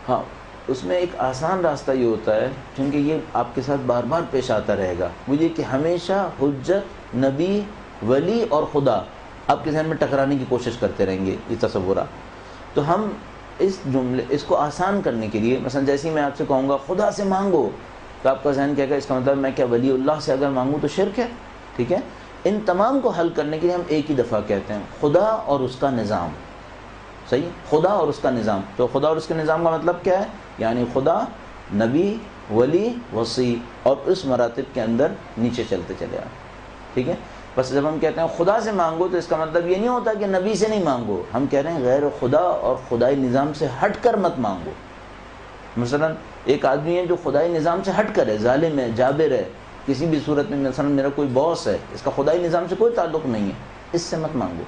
ہاں, اس میں ایک آسان راستہ یہ ہوتا ہے, کیونکہ یہ آپ کے ساتھ بار بار پیش آتا رہے گا, وہ یہ کہ ہمیشہ حجت, نبی, ولی اور خدا آپ کے ذہن میں ٹکرانے کی کوشش کرتے رہیں گے, یہ تصورات. تو ہم اس کو آسان کرنے کے لیے, مثلا جیسے ہی میں آپ سے کہوں گا خدا سے مانگو, تو آپ کا ذہن کہے گا اس کا مطلب میں کیا ولی اللہ سے اگر مانگوں تو شرک ہے. ٹھیک ہے, ان تمام کو حل کرنے کے لیے ہم ایک ہی دفعہ کہتے ہیں خدا اور اس کا نظام. صحیح, خدا اور اس کا نظام. تو خدا اور اس کے نظام کا مطلب کیا ہے؟ یعنی خدا, نبی, ولی, وصی, اور اس مراتب کے اندر نیچے چلتے چلے آئے. ٹھیک ہے, بس جب ہم کہتے ہیں خدا سے مانگو, تو اس کا مطلب یہ نہیں ہوتا کہ نبی سے نہیں مانگو. ہم کہہ رہے ہیں غیر خدا اور خدائی نظام سے ہٹ کر مت مانگو. مثلا ایک آدمی ہے جو خدائی نظام سے ہٹ کر ہے, ظالم ہے, جابر ہے, کسی بھی صورت میں, مثلا میرا کوئی باس ہے, اس کا خدائی نظام سے کوئی تعلق نہیں ہے, اس سے مت مانگو,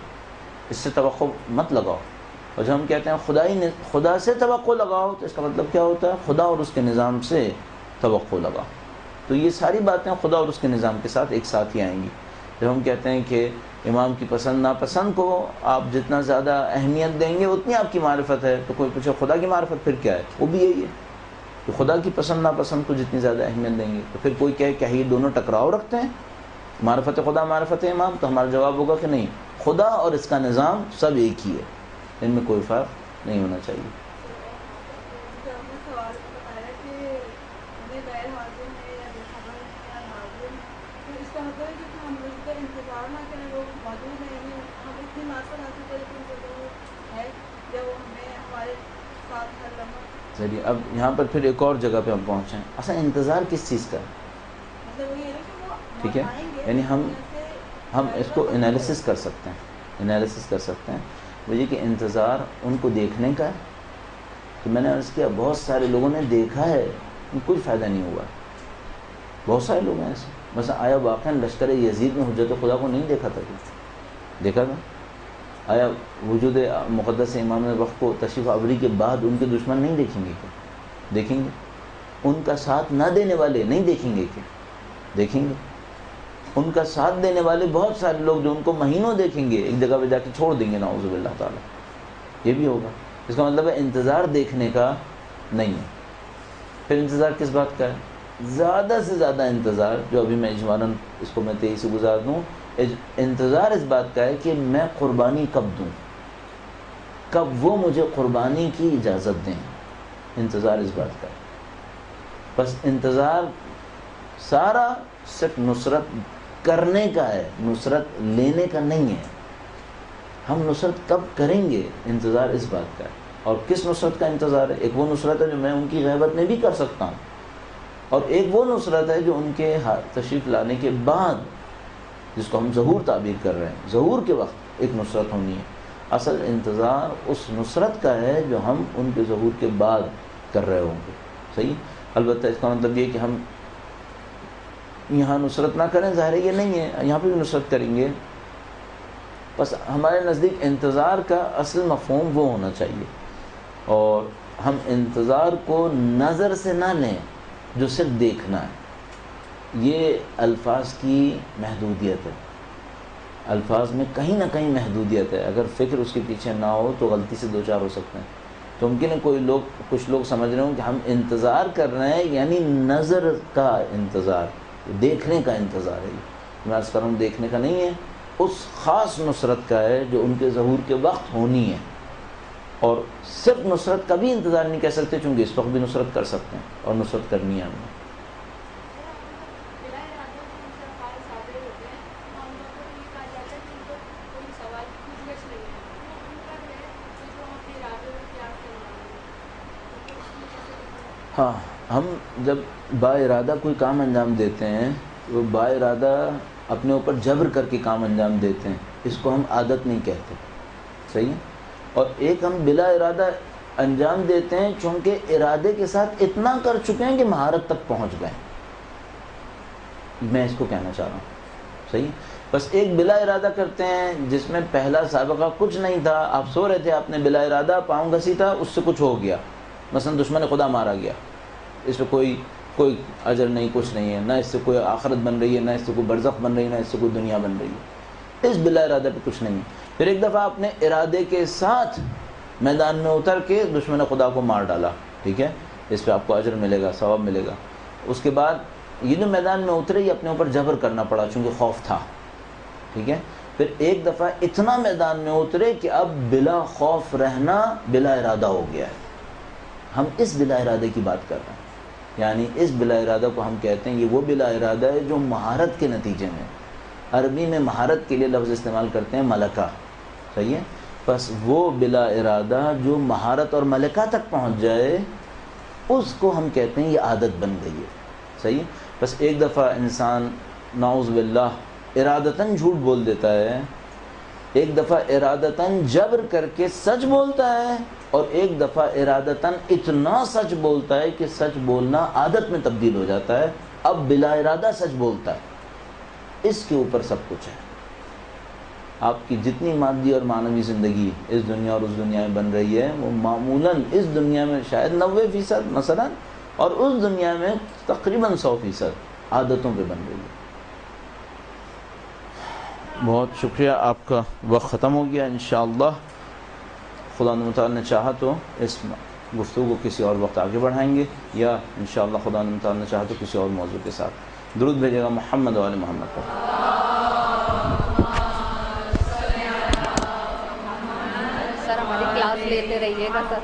اس سے توقع مت لگاؤ. اور جب ہم کہتے ہیں خدا سے توقع لگاؤ, تو اس کا مطلب کیا ہوتا ہے؟ خدا اور اس کے نظام سے توقع لگاؤ. تو یہ ساری باتیں خدا اور اس کے نظام کے ساتھ ایک ساتھ ہی آئیں گی. جب ہم کہتے ہیں کہ امام کی پسند ناپسند کو آپ جتنا زیادہ اہمیت دیں گے اتنی آپ کی معرفت ہے, تو کوئی پوچھے خدا کی معرفت پھر کیا ہے؟ وہ بھی یہی ہے کہ خدا کی پسند ناپسند کو جتنی زیادہ اہمیت دیں گے. تو پھر کوئی کہے کہ یہ دونوں ٹکراؤ رکھتے ہیں, معرفت خدا معرفت امام, تو ہمارا جواب ہوگا کہ نہیں, خدا اور اس کا نظام سب ایک ہی ہے, ان میں کوئی فرق نہیں ہونا چاہیے. چلیے, اب یہاں پر پھر ایک اور جگہ پہ ہم پہنچے ہیں. اصلا انتظار کس چیز کا ہے؟ ٹھیک ہے, یعنی ہم اس کو انالیسس کر سکتے ہیں. وہ یہ کہ انتظار ان کو دیکھنے کا ہے. تو میں نے عرض کیا بہت سارے لوگوں نے دیکھا ہے, کوئی فائدہ نہیں ہوا. بہت سارے لوگ ہیں ایسے. مثلا آیا واقعا لشکر یزید میں حجت خدا کو نہیں دیکھا تھا؟ دیکھا تھا. آیا وجود مقدس امام وقت کو تشریف آوری کے بعد ان کے دشمن نہیں دیکھیں گے کیا؟ دیکھیں گے. ان کا ساتھ نہ دینے والے نہیں دیکھیں گے کیا؟ دیکھیں گے. ان کا ساتھ دینے والے بہت سارے لوگ جو ان کو مہینوں دیکھیں گے ایک جگہ پہ جا کے چھوڑ دیں گے نعوذ باللہ تعالیٰ. یہ بھی ہوگا. اس کا مطلب ہے انتظار دیکھنے کا نہیں ہے. پھر انتظار کس بات کا ہے؟ زیادہ سے زیادہ انتظار جو ابھی میں اجمالاً اس کو میں تیزی سے گزار دوں، انتظار اس بات کا ہے کہ میں قربانی کب دوں، کب وہ مجھے قربانی کی اجازت دیں. انتظار اس بات کا ہے. بس انتظار سارا صرف نصرت کرنے کا ہے، نصرت لینے کا نہیں ہے. ہم نصرت کب کریں گے، انتظار اس بات کا ہے. اور کس نصرت کا انتظار ہے؟ ایک وہ نصرت ہے جو میں ان کی غیبت میں بھی کر سکتا ہوں، اور ایک وہ نصرت ہے جو ان کے تشریف لانے کے بعد، جس کو ہم ظہور تعبیر کر رہے ہیں، ظہور کے وقت ایک نصرت ہونی ہے. اصل انتظار اس نصرت کا ہے جو ہم ان کے ظہور کے بعد کر رہے ہوں گے. صحیح. البتہ اس کا مطلب یہ کہ ہم یہاں نصرت نہ کریں، ظاہر ہے یہ نہیں ہے، یہاں پہ بھی نصرت کریں گے. بس ہمارے نزدیک انتظار کا اصل مفہوم وہ ہونا چاہیے، اور ہم انتظار کو نظر سے نہ لیں جو صرف دیکھنا ہے. یہ الفاظ کی محدودیت ہے. الفاظ میں کہیں نہ کہیں محدودیت ہے. اگر فکر اس کے پیچھے نہ ہو تو غلطی سے دو چار ہو سکتے ہیں. تو ممکن ہے کچھ لوگ سمجھ رہے ہوں کہ ہم انتظار کر رہے ہیں یعنی نظر کا انتظار، دیکھنے کا انتظار ہے. میں عرض کر رہا ہوں دیکھنے کا نہیں ہے، اس خاص نصرت کا ہے جو ان کے ظہور کے وقت ہونی ہے. اور صرف نصرت کا بھی انتظار نہیں کہہ سکتے، چونکہ اس وقت بھی نصرت کر سکتے ہیں اور نصرت کرنی ہے ہمیں. ہاں، ہم جب با ارادہ کوئی کام انجام دیتے ہیں وہ با ارادہ اپنے اوپر جبر کر کے کام انجام دیتے ہیں، اس کو ہم عادت نہیں کہتے. صحیح ہے. اور ایک ہم بلا ارادہ انجام دیتے ہیں چونکہ ارادے کے ساتھ اتنا کر چکے ہیں کہ مہارت تک پہنچ گئے. میں اس کو کہنا چاہ رہا ہوں. صحیح. بس ایک بلا ارادہ کرتے ہیں جس میں پہلا سابقہ کچھ نہیں تھا، آپ سو رہے تھے، آپ نے بلا ارادہ پاؤں گھسیٹا، اس سے کچھ ہو گیا، مثلا دشمن خدا مارا گیا. اس پہ کوئی اجر نہیں، کچھ نہیں ہے، نہ اس سے کوئی آخرت بن رہی ہے، نہ اس سے کوئی برزخ بن رہی ہے، نہ اس سے کوئی دنیا بن رہی ہے. اس بلا ارادہ پہ کچھ نہیں ہے. پھر ایک دفعہ آپ نے ارادے کے ساتھ میدان میں اتر کے دشمن خدا کو مار ڈالا، ٹھیک ہے، اس پہ آپ کو اجر ملے گا، ثواب ملے گا. اس کے بعد یہ جو میدان میں اترے یہ اپنے اوپر جبر کرنا پڑا چونکہ خوف تھا، ٹھیک ہے. پھر ایک دفعہ اتنا میدان میں اترے کہ اب بلا خوف رہنا بلا ارادہ ہو گیا ہے. ہم اس بلا ارادے کی بات کر رہے ہیں. یعنی اس بلا ارادہ کو ہم کہتے ہیں یہ وہ بلا ارادہ ہے جو مہارت کے نتیجے میں، عربی میں مہارت کے لیے لفظ استعمال کرتے ہیں ملکہ. صحیح ہے. بس وہ بلا ارادہ جو مہارت اور ملکہ تک پہنچ جائے اس کو ہم کہتے ہیں یہ عادت بن گئی ہے. صحیح. بس ایک دفعہ انسان نعوذ باللہ ارادتاً جھوٹ بول دیتا ہے، ایک دفعہ ارادتاً جبر کر کے سچ بولتا ہے، اور ایک دفعہ ارادتاً اتنا سچ بولتا ہے کہ سچ بولنا عادت میں تبدیل ہو جاتا ہے، اب بلا ارادہ سچ بولتا ہے. اس کے اوپر سب کچھ ہے. آپ کی جتنی مادی اور معنوی زندگی اس دنیا اور اس دنیا میں بن رہی ہے وہ معمولاً اس دنیا میں شاید 90% مثلا، اور اس دنیا میں تقریباً 100% عادتوں پہ بن رہی ہے. بہت شکریہ. آپ کا وقت ختم ہو گیا. انشاءاللہ خدا متعال نے چاہا تو اس گفتگو کو کسی اور وقت آگے بڑھائیں گے، یا انشاءاللہ خدا متعال نے چاہا تو کسی اور موضوع کے ساتھ. درود بھیجے گا محمد و آل محمد پر. سر ہماری کلاس لیتے رہیے گا سر.